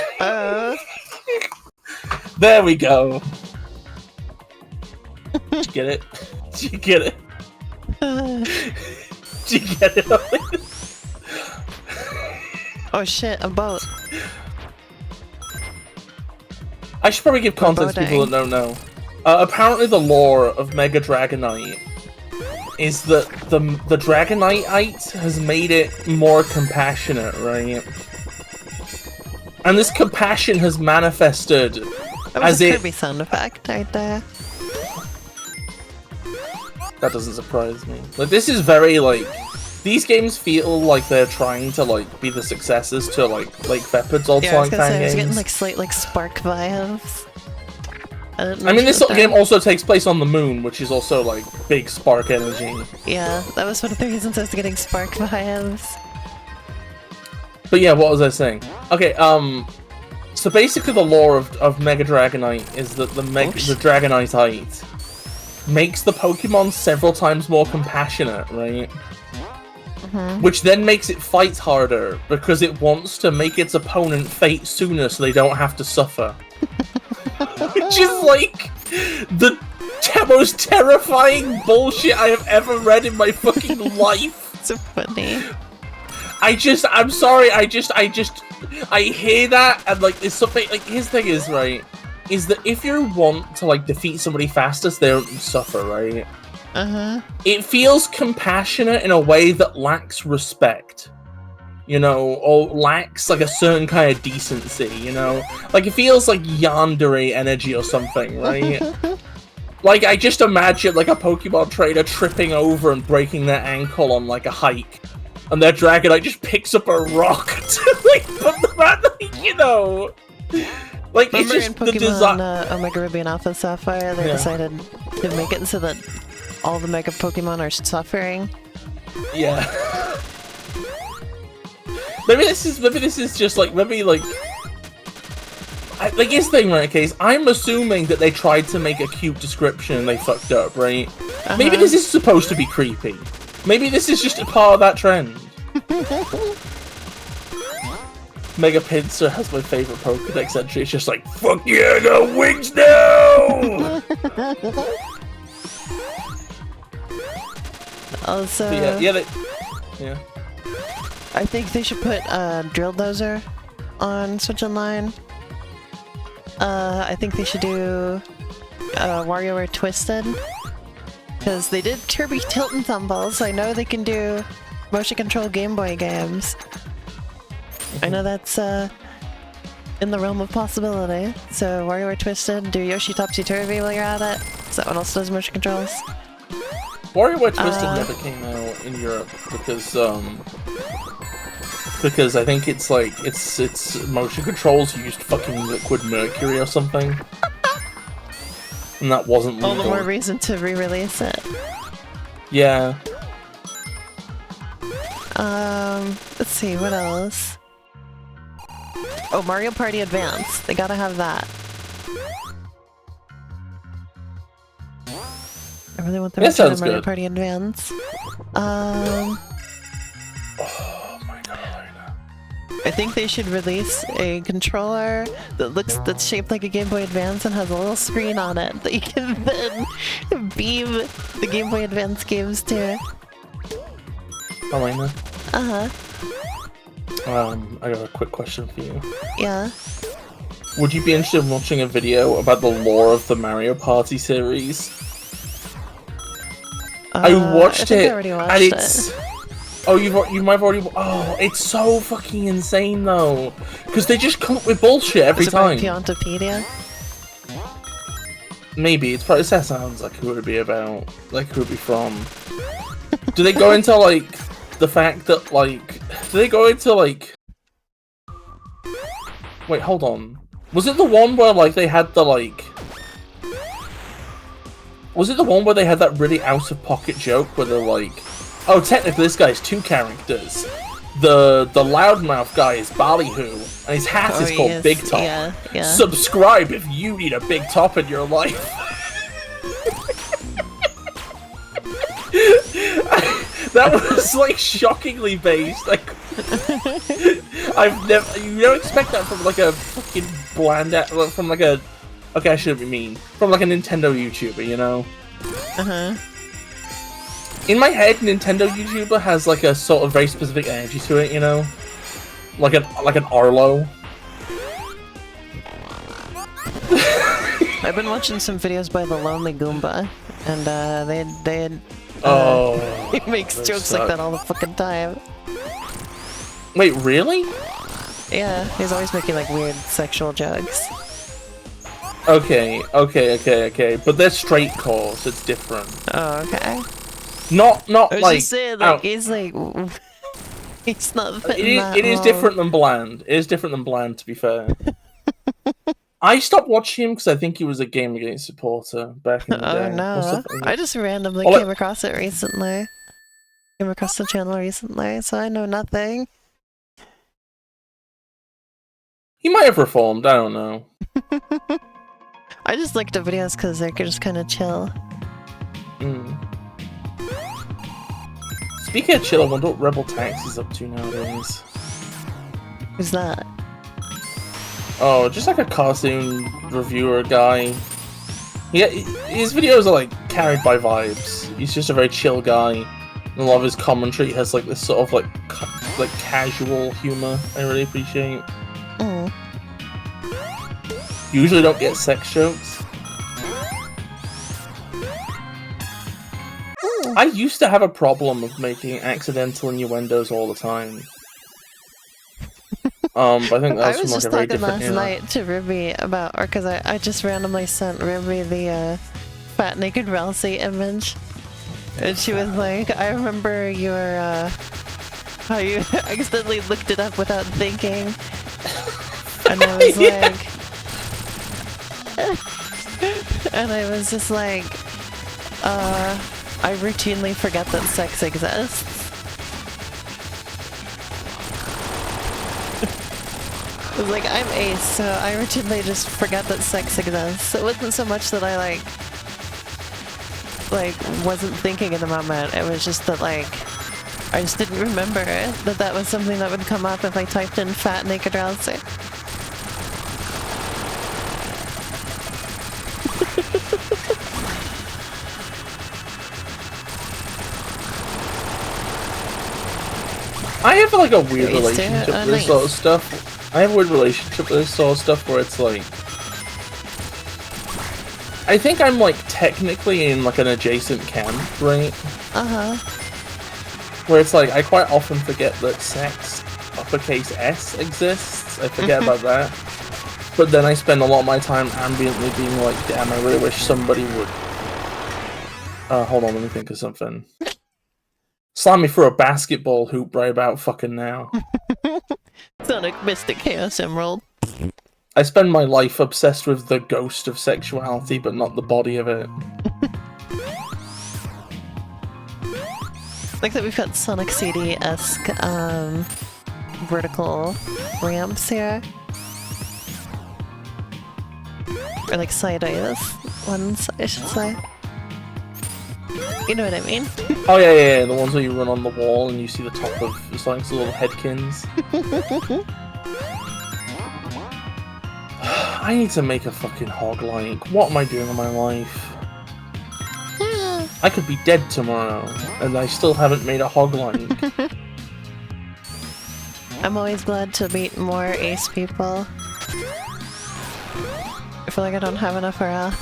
There we go. Did you get it? Did you get it? Did you get it? Oh shit, a boat. I should probably give context to people that don't know. Apparently the lore of Mega Dragonite is that the Dragonite has made it more compassionate, right? And this compassion has manifested that was a Kirby sound effect right there. That doesn't surprise me. Like, this is very, like... These games feel like they're trying to, like, be the successors to, like Vepard's old Sonic fan games. I was getting, like, slight, like, Spark vibes. I mean, this game also takes place on the moon, which is also, like, big Spark energy. Yeah, that was one of the reasons I was getting Spark vibes. But yeah, what was I saying? Okay, so basically the lore of Mega Dragonite is that the Dragonite makes the Pokemon several times more compassionate, right? Which then makes it fight harder, because it wants to make its opponent fate sooner so they don't have to suffer. Which is like the most terrifying bullshit I have ever read in my fucking life. So funny. I'm sorry, I hear that, and like, there's something, like, his thing is, right, is that if you want to, like, defeat somebody faster so they don't suffer, right? It feels compassionate in a way that lacks respect, you know, or lacks like a certain kind of decency, you know? Like, it feels like yandere energy or something, right? Like, I just imagine like a Pokemon trainer tripping over and breaking their ankle on like a hike, and their Dragonite just picks up a rock to like put them at, like, you know, like, remember it's just in Pokemon Omega Ruby and Alpha Sapphire, they decided to make it so that all the Mega Pokemon are suffering. Yeah. maybe this is just like, like his thing, right? Case, I'm assuming that they tried to make a cute description and they fucked up, right? Maybe this is supposed to be creepy. Maybe this is just a part of that trend. Mega Pinsir has my favorite Pokedex entry. It's just like, fuck yeah, I got wings now! Also, yeah. I think they should put Drill Dozer on Switch Online. I think they should do WarioWare Twisted, because they did Kirby Tilt and Tumble, so I know they can do motion control Game Boy games. I know that's in the realm of possibility. So WarioWare Twisted, do Yoshi Topsy Turvy while you're at it. Is that what else does motion controls? WarioWare Twisted never came out in Europe because I think it's like its motion controls used fucking liquid mercury or something, and that wasn't legal. All the more reason to re-release it. Yeah. Let's see, what else? Oh, Mario Party Advance. They gotta have that. I really want them to do Mario Party Advance. Oh my god. I think they should release a controller that's shaped like a Game Boy Advance and has a little screen on it that you can then beam the Game Boy Advance games to. Oh, I know. I got a quick question for you. Yeah. Would you be interested in watching a video about the lore of the Mario Party series? I watched it, and it's... Oh, you might have already... Oh, it's so fucking insane, though. Because they just come up with bullshit every time. Is it about Piontopedia? Maybe. It's probably... That sounds like who it would be about. Like, who it would be from. Do they go into, like, the fact that, like... Do they go into, like... Wait, hold on. Was it the one where, like, they had the, like... Was it the one where they had that really out-of-pocket joke where they're like, oh, technically this guy's two characters. The loudmouth guy is Ballyhoo, and his hat is called Big Top. Yeah. Subscribe if you need a big top in your life. That was like shockingly based. Like, you don't expect that from like a fucking from like a. Okay, I shouldn't be mean. From like a Nintendo YouTuber, you know? In my head, Nintendo YouTuber has like a sort of very specific energy to it, you know? Like an Arlo. I've been watching some videos by the Lonely Goomba, and he makes jokes like that all the fucking time. Wait, really? Yeah, he's always making like weird sexual jokes. Okay. But they're straight calls, it's different. Oh, okay. Not I was like... just saying, like, he's like... He's not fitting that It is different than bland. It is different than bland, to be fair. I stopped watching him because I think he was a Gamergate supporter back in the day. Oh, no. I just randomly came across it recently. Came across the channel recently, so I know nothing. He might have reformed, I don't know. I just like the videos because they're just kind of chill. Speaking of chill, I wonder what Rebel Taxi's up to nowadays. Who's that? Oh, just like a cartoon reviewer guy. Yeah, his videos are like carried by vibes. He's just a very chill guy. And a lot of his commentary has like this sort of like casual humor. I really appreciate. Usually don't get sex jokes. I used to have a problem of making accidental innuendos all the time. But I think that was, I was from just like a very talking different last night to Ruby about, or because I just randomly sent Ruby the fat naked Ralsei image, and she was like, "I remember your how you accidentally looked it up without thinking," and I was like, and I was just like, I routinely forget that sex exists. I was like, I'm ace, so I routinely just forget that sex exists. It wasn't so much that I like wasn't thinking in the moment. It was just that like I just didn't remember that that was something that would come up if I typed in fat naked Ralsei. I have like a weird relationship with this sort of stuff. I have a weird relationship with this sort of stuff where it's like, I think I'm like technically in like an adjacent camp, right? Where it's like I quite often forget that sex, uppercase S, exists. I forget about that. But then I spend a lot of my time ambiently being like, damn, I really wish somebody would. Hold on, let me think of something. Slam me through a basketball hoop right about fucking now. Sonic Mystic Chaos Emerald. I spend my life obsessed with the ghost of sexuality, but not the body of it. Like that we've got Sonic CD-esque vertical ramps here. Or like sideways ones, I should say. You know what I mean? Oh yeah, the ones where you run on the wall and you see the top of Sonic's little headkins. I need to make a fucking hog like. What am I doing in my life? I could be dead tomorrow, and I still haven't made a hog like. I'm always glad to meet more ace people. I feel like I don't have enough around.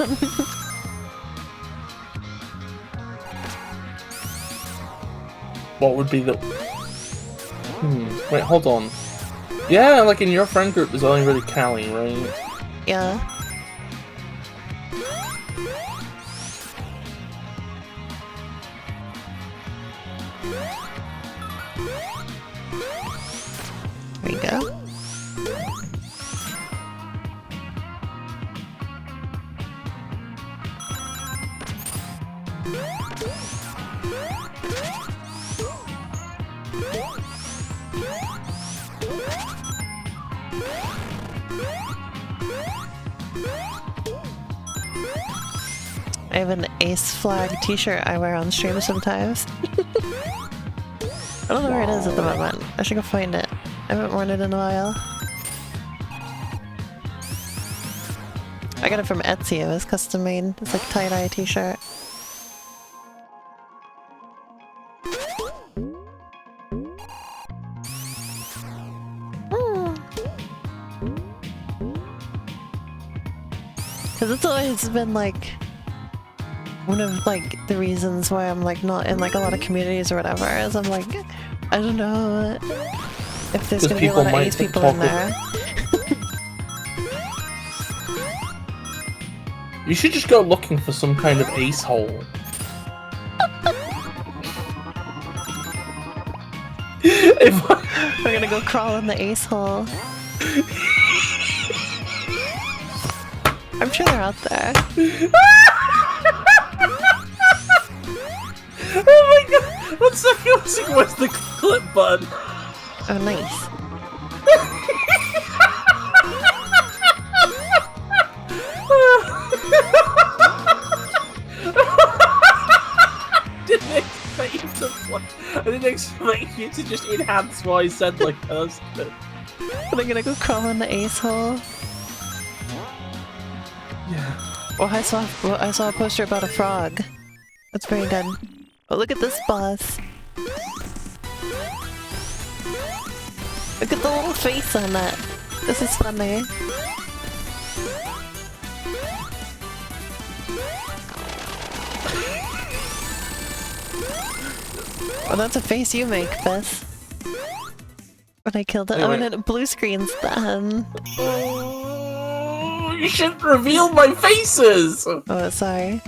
What would be the... Wait, hold on. Yeah, like in your friend group, there's only really Callie, right? Yeah. There you go. I have an Ace Flag t-shirt I wear on stream sometimes. I don't know where it is at the moment. I should go find it. I haven't worn it in a while. I got it from Etsy. It was custom made. It's like tie-dye t-shirt. Because it's always been like one of like the reasons why I'm like not in like a lot of communities or whatever is I'm like, I don't know if there's gonna be a lot of ace people in there. You should just go looking for some kind of ace hole. We're gonna go crawl in the ace hole. I'm sure they're out there. Oh my god! That's so confusing. Where's the clip bud? Oh, nice. I didn't expect you to just enhance what I said like that. Are they gonna go crawl in the ace hole? Yeah. Oh, I saw a poster about a frog. That's very good. Oh, look at this boss. Look at the little face on that. This is funny. Oh, that's a face you make, Bess. When I killed it. Wait, oh, wait. and it blue screens then. Oh, you shouldn't reveal my faces! Oh, sorry.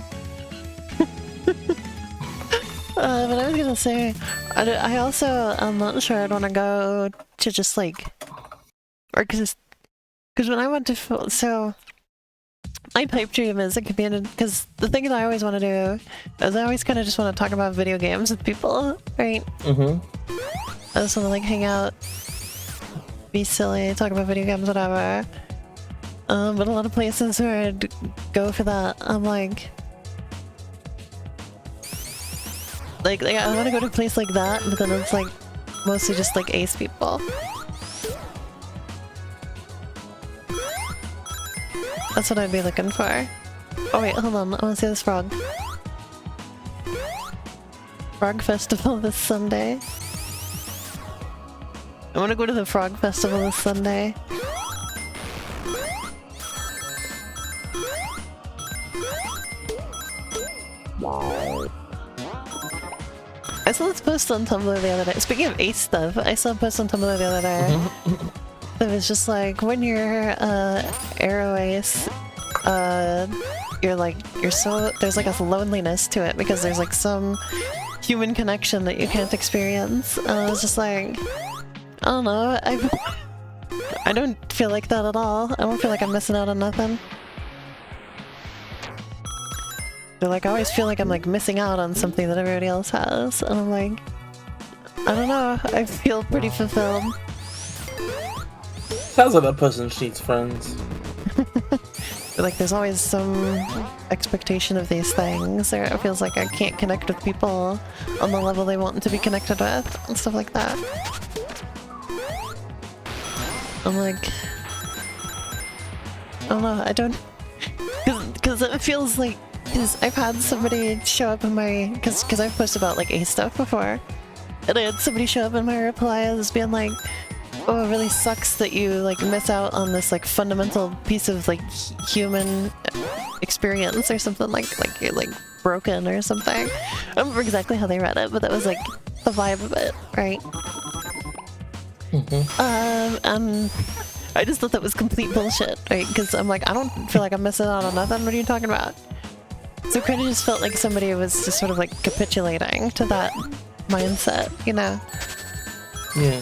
But I was gonna say, I also, I'm not sure I'd want to go to just like, or cause when I went to, so, my pipe dream is a community, because the thing that I always want to do is I always kind of just want to talk about video games with people, right? Mm-hmm. I just want to like hang out, be silly, talk about video games, whatever. But a lot of places where I'd go for that, I'm like I want to go to a place like that, but then it's like mostly just like ace people. That's what I'd be looking for. Oh wait, hold on, I want to see this frog. Frog Festival this Sunday. I want to go to the Frog Festival this Sunday. I saw this post on Tumblr the other day. Speaking of ace stuff, I saw a post on Tumblr the other day. It was just like, when you're arrow ace, you're so, there's like a loneliness to it because there's like some human connection that you can't experience. And I was just like, I don't know, I don't feel like that at all. I don't feel like I'm missing out on nothing. They're like, I always feel like I'm like missing out on something that everybody else has. And I'm like, I don't know, I feel pretty fulfilled. Sounds like that person needs friends. Like there's always some expectation of these things, or it feels like I can't connect with people on the level they want to be connected with, and stuff like that. I'm like, I don't know, I don't, because it feels like, because I've had somebody show up in my, because I've posted about like ace stuff before, and I had somebody show up in my replies being like, oh, it really sucks that you like miss out on this like fundamental piece of like human experience or something, like you're like broken or something. I don't remember exactly how they read it, but that was like the vibe of it, right? And I just thought that was complete bullshit, right? Because I'm like, I don't feel like I'm missing out on nothing. What are you talking about? So it kind of just felt like somebody was just sort of like capitulating to that mindset, you know? Yeah.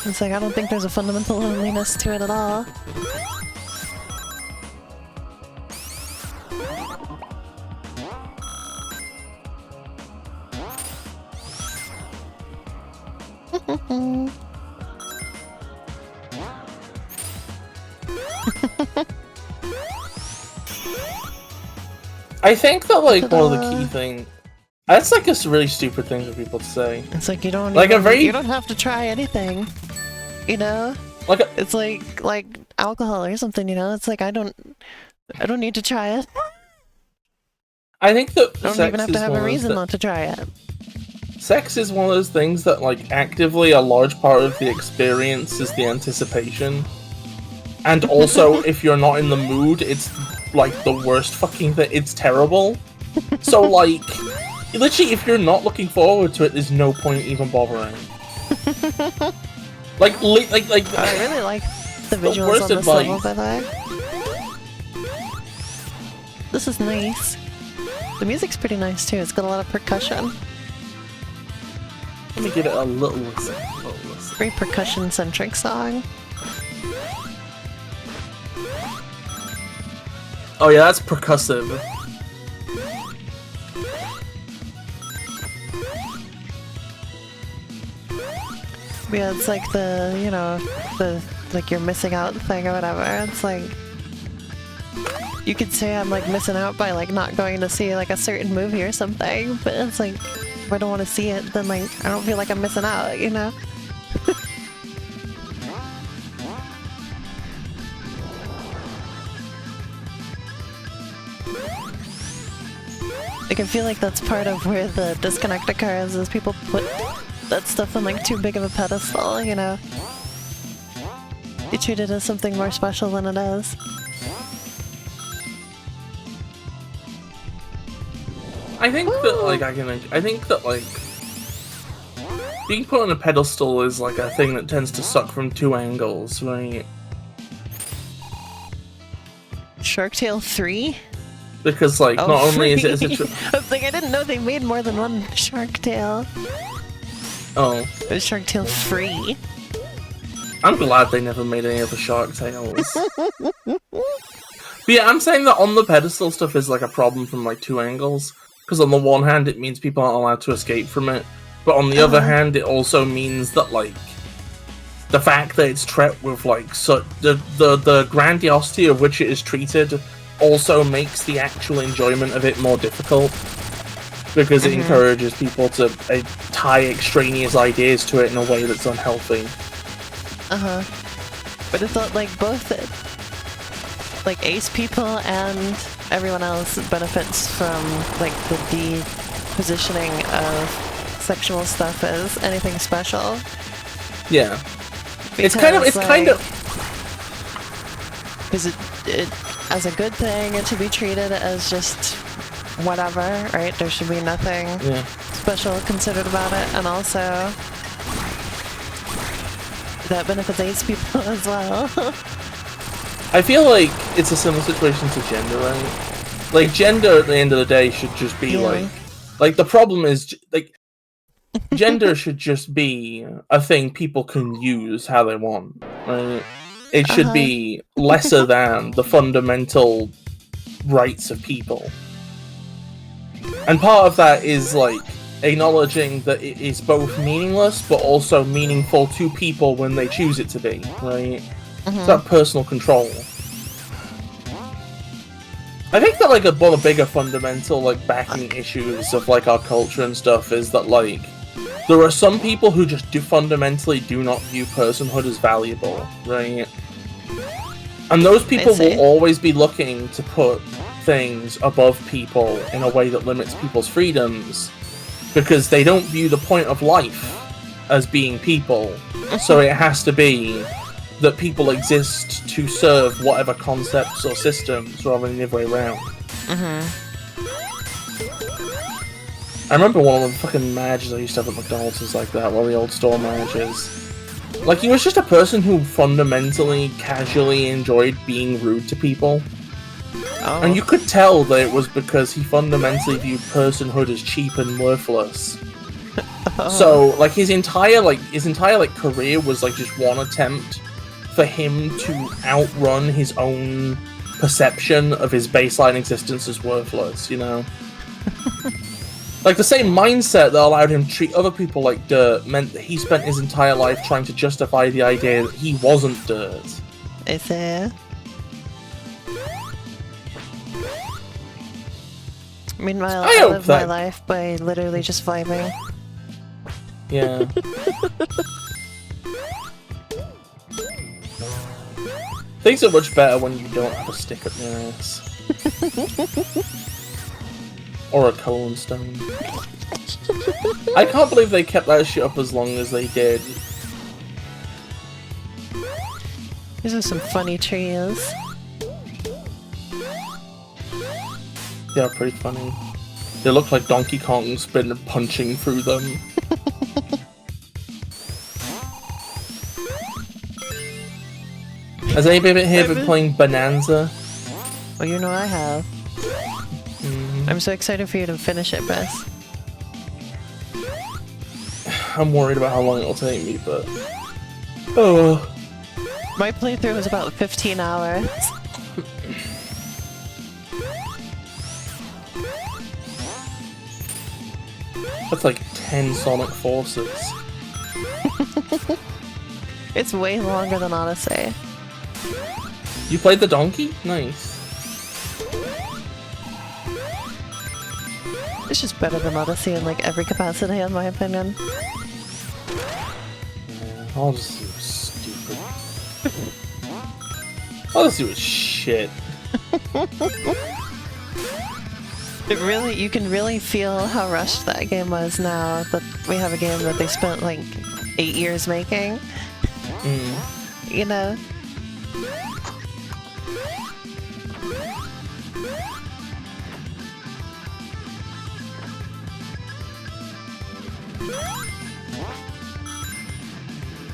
It's like, I don't think there's a fundamental loneliness to it at all. I think that like one of the key thing, that's like a really stupid thing for people to say. It's like you don't like even, you don't have to try anything, you know? Like it's like alcohol or something, you know? It's like I don't need to try it. I think that I don't even have to have a reason not to try it. Sex is one of those things that like actively a large part of the experience is the anticipation. And also if you're not in the mood, it's like the worst fucking thing. It's terrible. So like, literally if you're not looking forward to it, there's no point even bothering. like I really like the visuals on this level, by the way. This is nice. The music's pretty nice too. It's got a lot of percussion. Let me give it a little listen. Very percussion-centric song. Oh yeah, that's percussive. Yeah, it's like the, you know, the like you're missing out thing or whatever. It's like, you could say I'm like missing out by like not going to see like a certain movie or something, but it's like, if I don't want to see it, then like I don't feel like I'm missing out, you know? Like, I feel like that's part of where the disconnect occurs, is people put that stuff on like too big of a pedestal, you know? You treat it as something more special than it is. I think that like being put on a pedestal is like a thing that tends to suck from two angles, right? Shark Tale 3? Because like not only is it I was like, I didn't know they made more than one Shark Tale. Oh. It was Shark Tale 3. I'm glad they never made any other Shark Tales. But yeah, I'm saying that on the pedestal stuff is like a problem from like two angles. Because on the one hand, it means people aren't allowed to escape from it. But on the other hand, it also means that like the fact that it's treated with like the grandiosity of which it is treated also makes the actual enjoyment of it more difficult. Because it encourages people to tie extraneous ideas to it in a way that's unhealthy. But it's not like both like ace people and everyone else benefits from like the de-positioning of sexual stuff as anything special. Yeah. Because, it's kind of because it as a good thing, it should be treated as just whatever, right? There should be nothing special considered about it, and also that benefits ace people as well. I feel like it's a similar situation to gender, right? Like, gender at the end of the day should just be like the problem is, like, gender should just be a thing people can use how they want, right? It should be lesser than the fundamental rights of people. And part of that is, like, acknowledging that it is both meaningless, but also meaningful to people when they choose it to be, right? It's that personal control. I think that, like, one of the bigger fundamental, like, backing issues of, like, our culture and stuff is that, like, there are some people who just fundamentally do not view personhood as valuable, right? And those people will always be looking to put things above people in a way that limits people's freedoms, because they don't view the point of life as being people. So it has to be that people exist to serve whatever concepts or systems rather than the other way around. I remember one of the fucking managers I used to have at McDonald's was like that, one of the old store managers. Like, he was just a person who fundamentally, casually enjoyed being rude to people. And you could tell that it was because he fundamentally viewed personhood as cheap and worthless. So, like, his entire career was, like, just one attempt for him to outrun his own perception of his baseline existence as worthless, you know? Like, the same mindset that allowed him to treat other people like dirt meant that he spent his entire life trying to justify the idea that he wasn't dirt. Is there? Meanwhile, I live my life by literally just vibing. Yeah. Things are much better when you don't have a stick up your ass. Or a cone stone. I can't believe they kept that shit up as long as they did. These are some funny trees. They are pretty funny. They look like Donkey Kong's been punching through them. Has anybody here been playing Bonanza? Well, you know I have. I'm so excited for you to finish it, Bess. I'm worried about how long it'll take me, but... Oh. My playthrough was about 15 hours. That's like 10 Sonic Forces. It's way longer than Odyssey. You played the donkey? Nice. It's just better than Odyssey in like every capacity, in my opinion. Yeah, Odyssey was stupid. Odyssey was shit. You can really feel how rushed that game was now that we have a game that they spent like 8 years making. You know?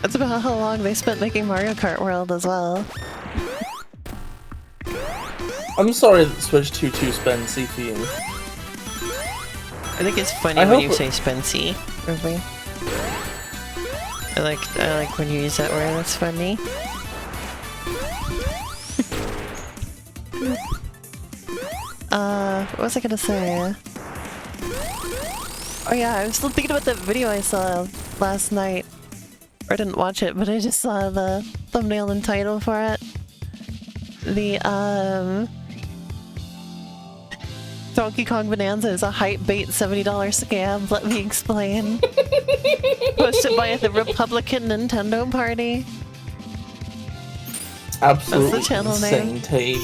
That's about how long they spent making Mario Kart World as well. I'm sorry that Switch 2 too spency for you. I think it's funny when you say spency, Ruby. I like when you use that word, that's funny. What was I gonna say? Oh yeah, I was still thinking about that video I saw last night. Or I didn't watch it, but I just saw the thumbnail and title for it. The, Donkey Kong Bonanza is a hype bait $70 scam, let me explain. Posted by the Republican Nintendo Party. Absolutely That's the channel insane name. tape.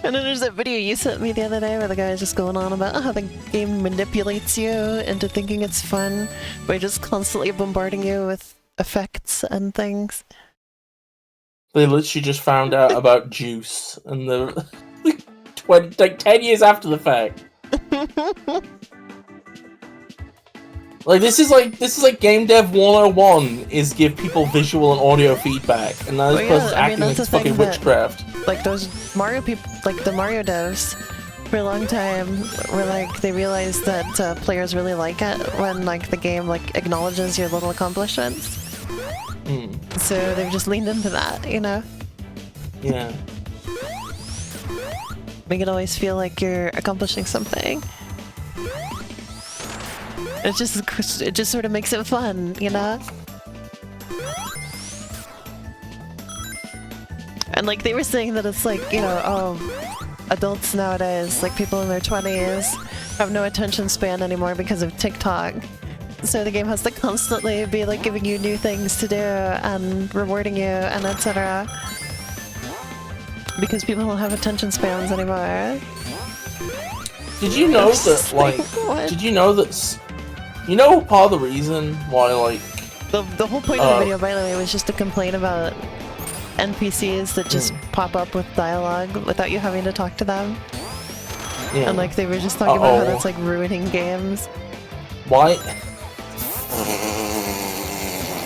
And then there's that video you sent me the other day where the guy is just going on about how the game manipulates you into thinking it's fun by just constantly bombarding you with effects and things. They literally just found out about Juice and the 10 years after the fact. Like this is like game dev 101 is give people visual and audio feedback, and now this person's acting like it's fucking witchcraft. Like those Mario people, like the Mario devs, for a long time were like they realized that players really like it when like the game like acknowledges your little accomplishments. So they've just leaned into that, you know? Yeah. Make it always feel like you're accomplishing something. It just sort of makes it fun, you know? And like they were saying that it's like, you know, oh, adults nowadays, like people in their 20s, have no attention span anymore because of TikTok. So the game has to constantly be like giving you new things to do and rewarding you and etc. Because people don't have attention spans anymore. Did you know that like did you know that you know part of the reason why like the whole point of the video, by the way, was just to complain about NPCs that just pop up with dialogue without you having to talk to them. Yeah. And like they were just talking about how that's like ruining games. Why?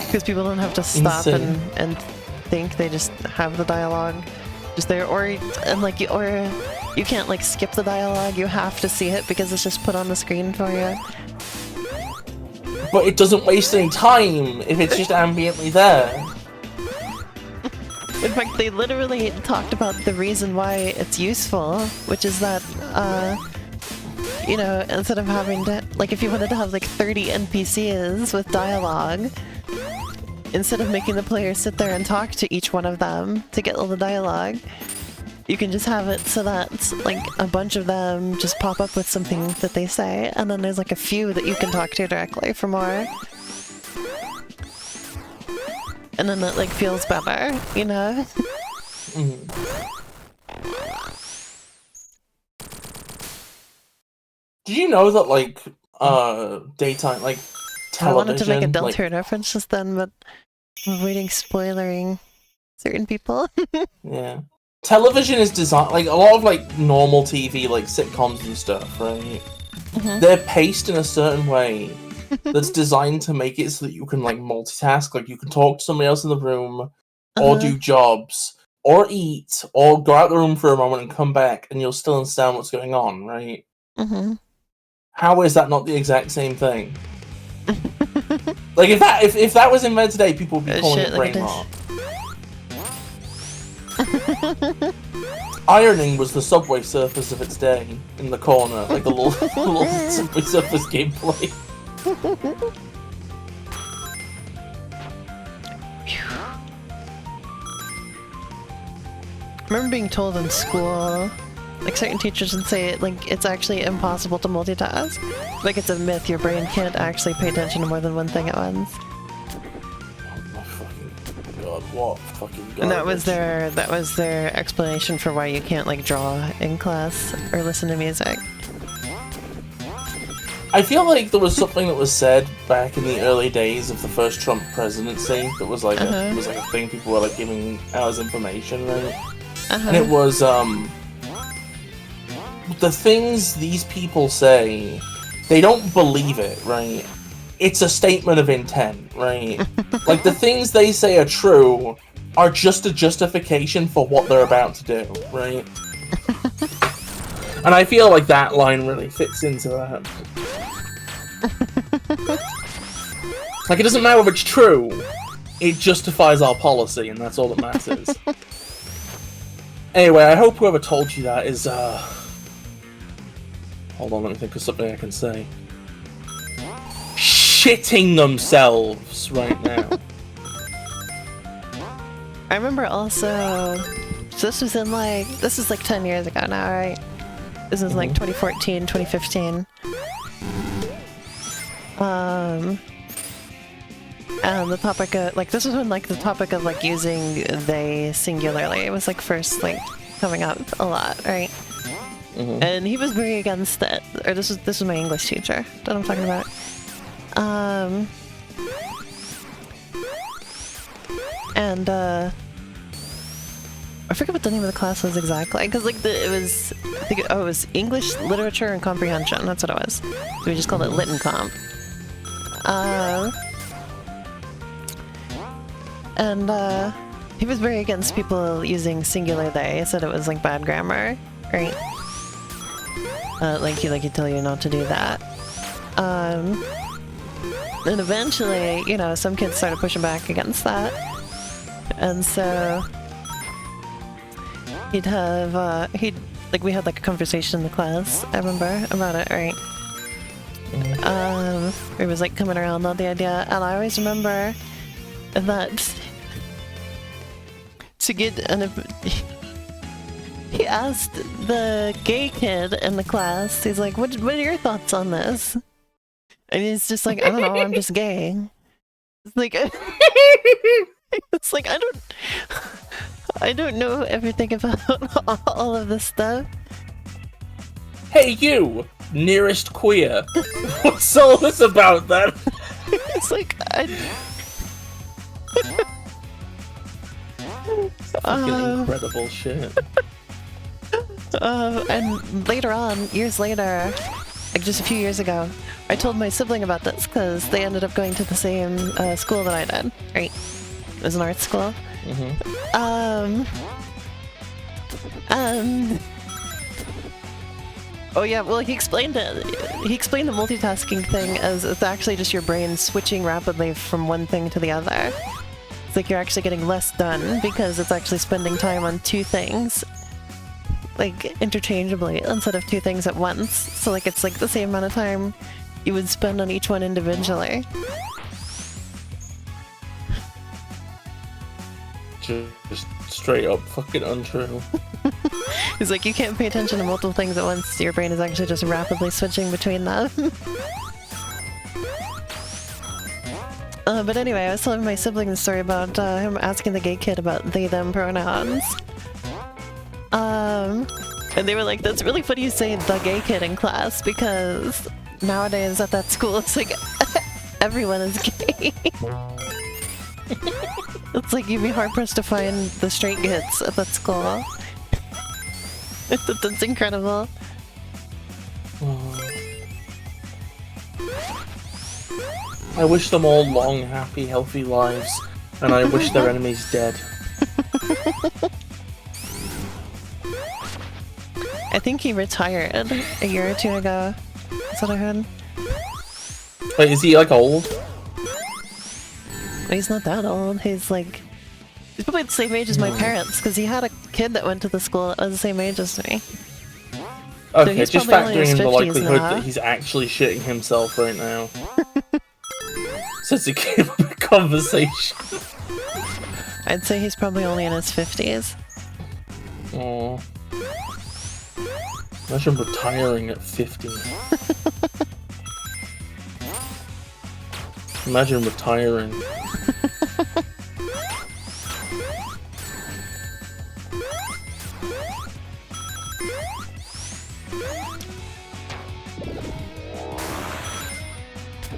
Because people don't have to stop and think, they just have the dialogue just there, or you can't like skip the dialogue, you have to see it because it's just put on the screen for you. But it doesn't waste any time if it's just ambiently there. In fact, they literally talked about the reason why it's useful, which is that, you know, instead of having to, like, if you wanted to have like 30 NPCs with dialogue, instead of making the player sit there and talk to each one of them to get all the dialogue, you can just have it so that, like, a bunch of them just pop up with something that they say, and then there's like a few that you can talk to directly for more. And then it, like, feels better, you know? Did you know that, like, daytime, like, television... I wanted to make a Deltarune reference just then, but I'm avoiding spoiling certain people. Yeah. Television is designed, like, a lot of, like, normal TV, like, sitcoms and stuff, right? They're paced in a certain way that's designed to make it so that you can, like, multitask. Like, you can talk to somebody else in the room, or do jobs, or eat, or go out the room for a moment and come back, and you'll still understand what's going on, right? How is that not the exact same thing? Like, if that was invented today, people would be calling it brain rot. Ironing was the Subway Surfers of its day, in the corner, like a little Subway Surfers gameplay. remember being told in school, like certain teachers would say, like, it's actually impossible to multitask. Like, it's a myth, your brain can't actually pay attention to more than one thing at once. God, what fucking garbage. And that was their explanation for why you can't, like, draw in class or listen to music. I feel like there was something that was said back in the early days of the first Trump presidency that was like a thing people were like giving out as information, right? And it was the things these people say, they don't believe it, right? It's a statement of intent, right? Like, the things they say are true are just a justification for what they're about to do, right? And I feel like that line really fits into that. Like, it doesn't matter if it's true, it justifies our policy, and that's all that matters. Anyway, I hope whoever told you that is, hold on, let me think of something I can say. Shitting themselves right now. I remember also, so this was in like, this is like 10 years ago now, right? This is like 2014, 2015. And the topic of, like, this was when, like, the topic of, like, using they singularly, it was, like, first, like, coming up a lot, right? And he was very against it. Or this was my English teacher that I'm talking about. And, I forget what the name of the class was exactly, because, like, it was, I think, it was English, Literature, and Comprehension, that's what it was. So we just called it Lit and Comp. And he was very against people using singular they. He said it was like bad grammar, right? Like he'd tell you not to do that. And eventually, you know, some kids started pushing back against that. And so we had like a conversation in the class, I remember, about it, right? It was like coming around on the idea, and I always remember that to get he asked the gay kid in the class, he's like, what are your thoughts on this? And he's just like, I don't know, I'm just gay. It's like, it's like, I don't know everything about all of this stuff. Hey you, nearest queer. What's all this about then? It's like, fucking incredible shit. And later on, years later, like just a few years ago, I told my sibling about this because they ended up going to the same school that I did, right? It was an art school. Oh yeah, well he explained it. He explained the multitasking thing as it's actually just your brain switching rapidly from one thing to the other. It's like you're actually getting less done because it's actually spending time on two things, like interchangeably, instead of two things at once. So like it's like the same amount of time you would spend on each one individually. Just straight up fucking untrue. It's like you can't pay attention to multiple things at once. Your brain is actually just rapidly switching between them. But anyway, I was telling my sibling the story about him asking the gay kid about they/them pronouns. And they were like, that's really funny you say the gay kid in class, because nowadays at that school it's like everyone is gay. It's like you'd be hard-pressed to find the straight kids at that school. That's incredible. I wish them all long, happy, healthy lives, and I wish their enemies dead. I think he retired a year or two ago. That's what I heard. Wait, is he like old? He's not that old. He's like... He's probably the same age as my parents, because he had a kid that went to the school that was the same age as me. Okay, So just factoring in the likelihood that he's actually shitting himself right now. Since it came up in conversation. I'd say he's probably only in his 50s. Oh. Imagine retiring at 50. Imagine retiring.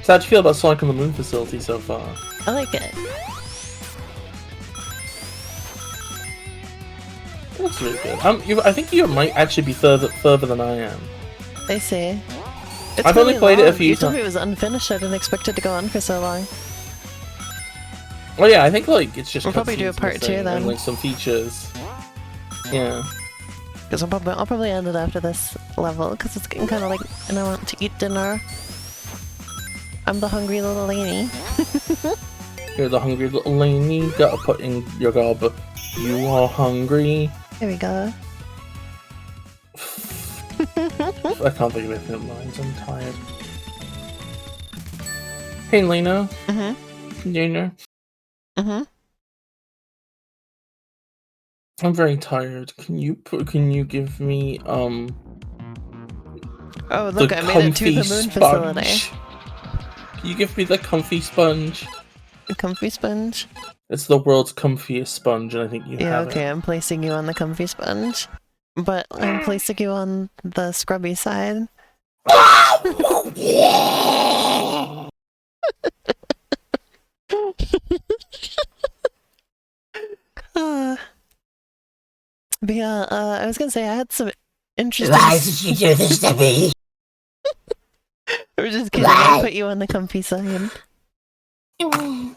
So how'd you feel about Sonic on the Moon facility so far? I like it. It looks really good. I think you might actually be further than I am. I see. It's I've really only played long. it a few You told me times. it was unfinished. I didn't expect it to go on for so long. Well, yeah, I think like it's just. We'll probably do a part 2 then. And like some features. Yeah. Because I'll probably end it after this level because it's getting kind of like, and I want to eat dinner. I'm the hungry little lady. You're the hungry little lady. Gotta put in your gob. You are hungry. There we go. I can't think of anything of lines. I'm tired. Hey, Lena. Mm-hmm. Lena. Mm-hmm. I'm very tired. Can you give me Oh, look! the I made it to the moon facility. sponge? Can you give me the comfy sponge? The comfy sponge. It's the world's comfiest sponge, and I think you have Okay, it. I'm placing you on the comfy sponge, but I'm placing you on the scrubby side. But yeah, I was gonna say I had some interesting. Why did you do this to me? I'm just kidding. I put you on the comfy side. Yeah,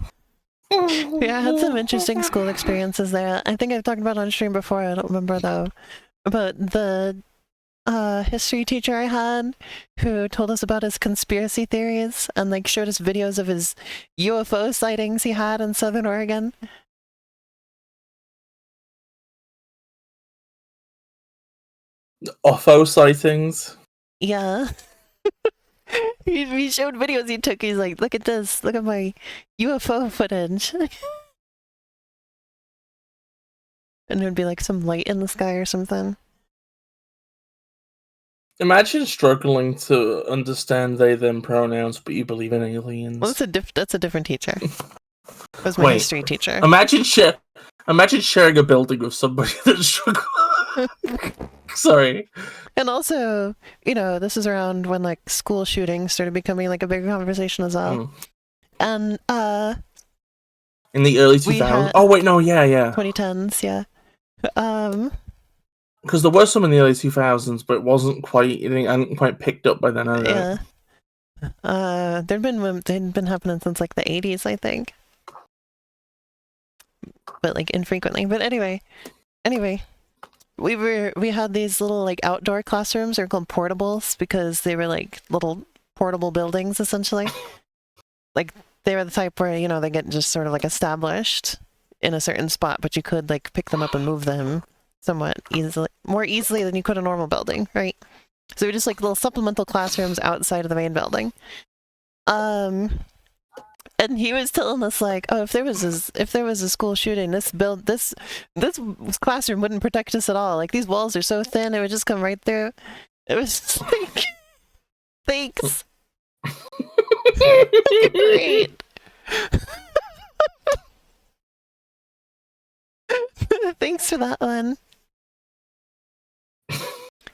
I had some interesting school experiences there. I think I've talked about it on stream before. I don't remember though. But the history teacher I had who told us about his conspiracy theories and like showed us videos of his UFO sightings he had in Southern Oregon. UFO sightings. Yeah. He showed videos he took. He's like, look at this. Look at my UFO footage. And there'd be like some light in the sky or something. Imagine struggling to understand they them pronouns, but you believe in aliens. Well, that's a different teacher. That was my history teacher. Imagine sharing a building with somebody that struggles. Sorry. And also, you know, this is around when like school shootings started becoming like a bigger conversation as well. And in the early 2000s. Oh wait, no, yeah. 2010s, yeah. Because there were some in the early 2000s, but it hadn't quite picked up by then. Yeah. They'd been happening since like the 80s, I think. But like infrequently. But anyway. We had these little like outdoor classrooms. They're called portables because they were like little portable buildings essentially. Like they were the type where, you know, they get just sort of like established in a certain spot, but you could like pick them up and move them somewhat more easily than you could a normal building, right? So they're just like little supplemental classrooms outside of the main building. And he was telling us like, oh, if there was a school shooting, this classroom wouldn't protect us at all. Like these walls are so thin, it would just come right through. It was just like, thanks. Great. Thanks for that one.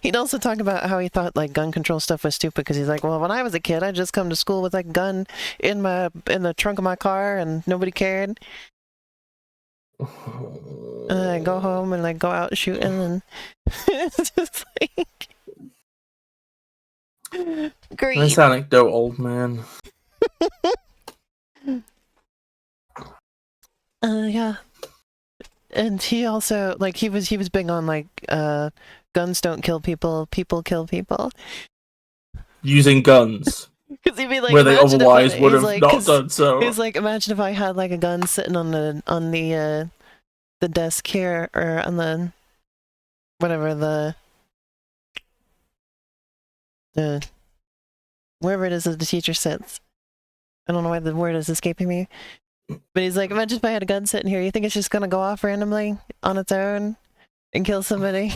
He'd also talk about how he thought like gun control stuff was stupid because he's like, well, when I was a kid, I'd just come to school with like a gun in the trunk of my car and nobody cared. And then I go home and like go out shooting and it's just like great. Nice anecdote, old man. Yeah. And he also like he was big on like guns don't kill people, people kill people. Using guns. Because he'd be like, where they otherwise would have not done so. He's like, imagine if I had like a gun sitting on the desk here or on the whatever the wherever it is that the teacher sits. I don't know why the word is escaping me. But he's like, imagine if I had a gun sitting here. You think it's just gonna go off randomly on its own? and kill somebody.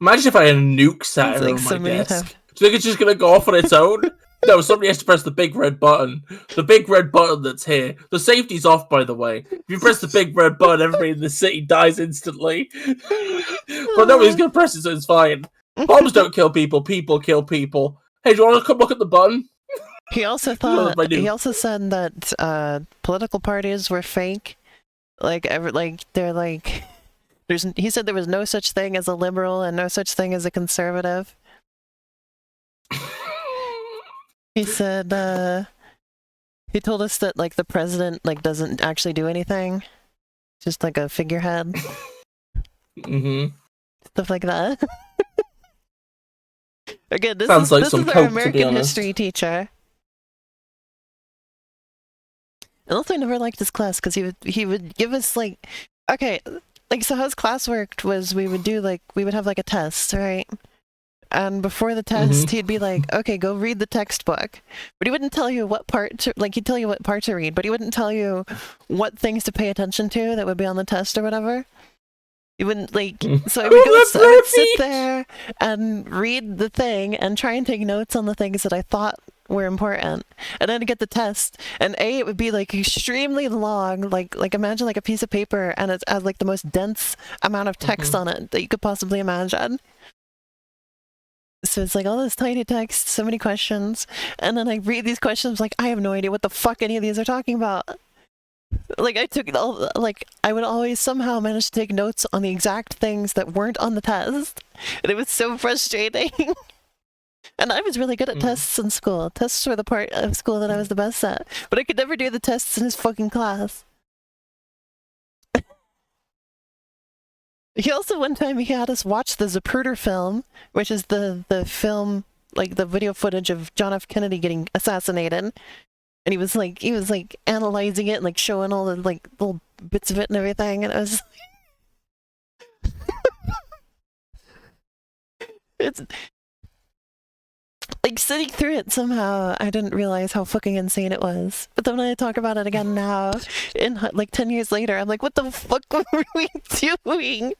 Imagine if I had a nuke sat It's here like on my somebody desk. have- Do you think it's just gonna go off on its own? No, somebody has to press the big red button. The big red button that's here. The safety's off, by the way. If you press the big red button, everybody in the city dies instantly. But nobody's gonna press it, so it's fine. Bombs don't kill people. People kill people. Hey, do you want to come look at the button? He also Well, I do. he also said that political parties were fake. Like they're like he said there was no such thing as a liberal and no such thing as a conservative. He said he told us that like the president like doesn't actually do anything. Just like a figurehead. Mm-hmm. Stuff like that. Again, this Sounds like is some our coke, to be American honest. history teacher. And also I never liked his class because he would give us like, okay, like so how his class worked was we would have like a test, right? And before the test, he'd be like, okay, go read the textbook. But he wouldn't tell you what part to, like, he'd tell you what part to read, but he wouldn't tell you what things to pay attention to that would be on the test or whatever. He wouldn't, like, so I would sit there and read the thing and try and take notes on the things that I thought were important. And then to get the test, and it would be, like, extremely long, like imagine, like, a piece of paper, and it has, like, the most dense amount of text on it that you could possibly imagine. So it's like all this tiny text, so many questions, and then I read these questions like I have no idea what the fuck any of these are talking about. Like I would always somehow manage to take notes on the exact things that weren't on the test, and it was so frustrating. And I was really good at tests in school. Tests were the part of school that I was the best at, but I could never do the tests in his fucking class. He also, one time, he had us watch the Zapruder film, which is the film, like, the video footage of John F. Kennedy getting assassinated. And he was, like, analyzing it and, like, showing all the, like, little bits of it and everything. And I was it's, like, sitting through it somehow, I didn't realize how fucking insane it was. But then when I talk about it again now, like, 10 years later, I'm like, what the fuck were we doing?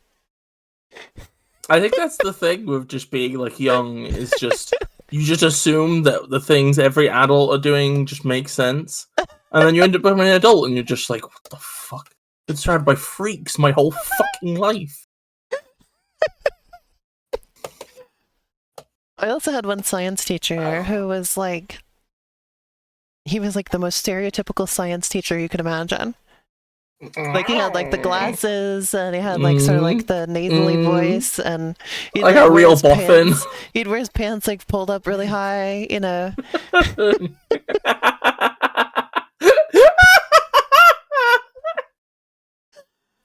I think that's the thing with just being like young is just you just assume that the things every adult are doing just make sense, and then you end up becoming an adult and you're just like, what the fuck? I've been surrounded by freaks my whole fucking life. I also had one science teacher who was like, he was like the most stereotypical science teacher you could imagine. Like he had like the glasses and he had like sort of like the nasally voice and he'd like like, a wear real his boffin. pants- He'd wear his pants like pulled up really high, you know.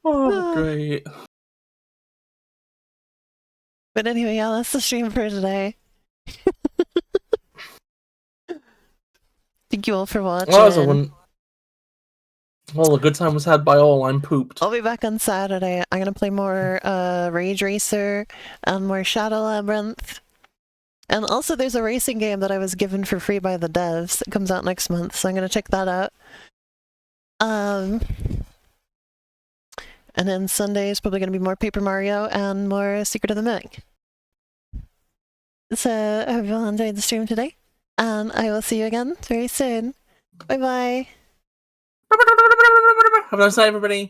Oh, great. But anyway, yeah, that's the stream for today. Thank you all for watching. Well, that was a one. Well, a good time was had by all. I'm pooped. I'll be back on Saturday. I'm gonna play more Rage Racer and more Shadow Labyrinth. And also there's a racing game that I was given for free by the devs that comes out next month, so I'm gonna check that out. And then Sunday is probably gonna be more Paper Mario and more Secret of the Mimic. So I hope you all enjoyed the stream today, and I will see you again very soon. Bye bye! Have a nice night, everybody.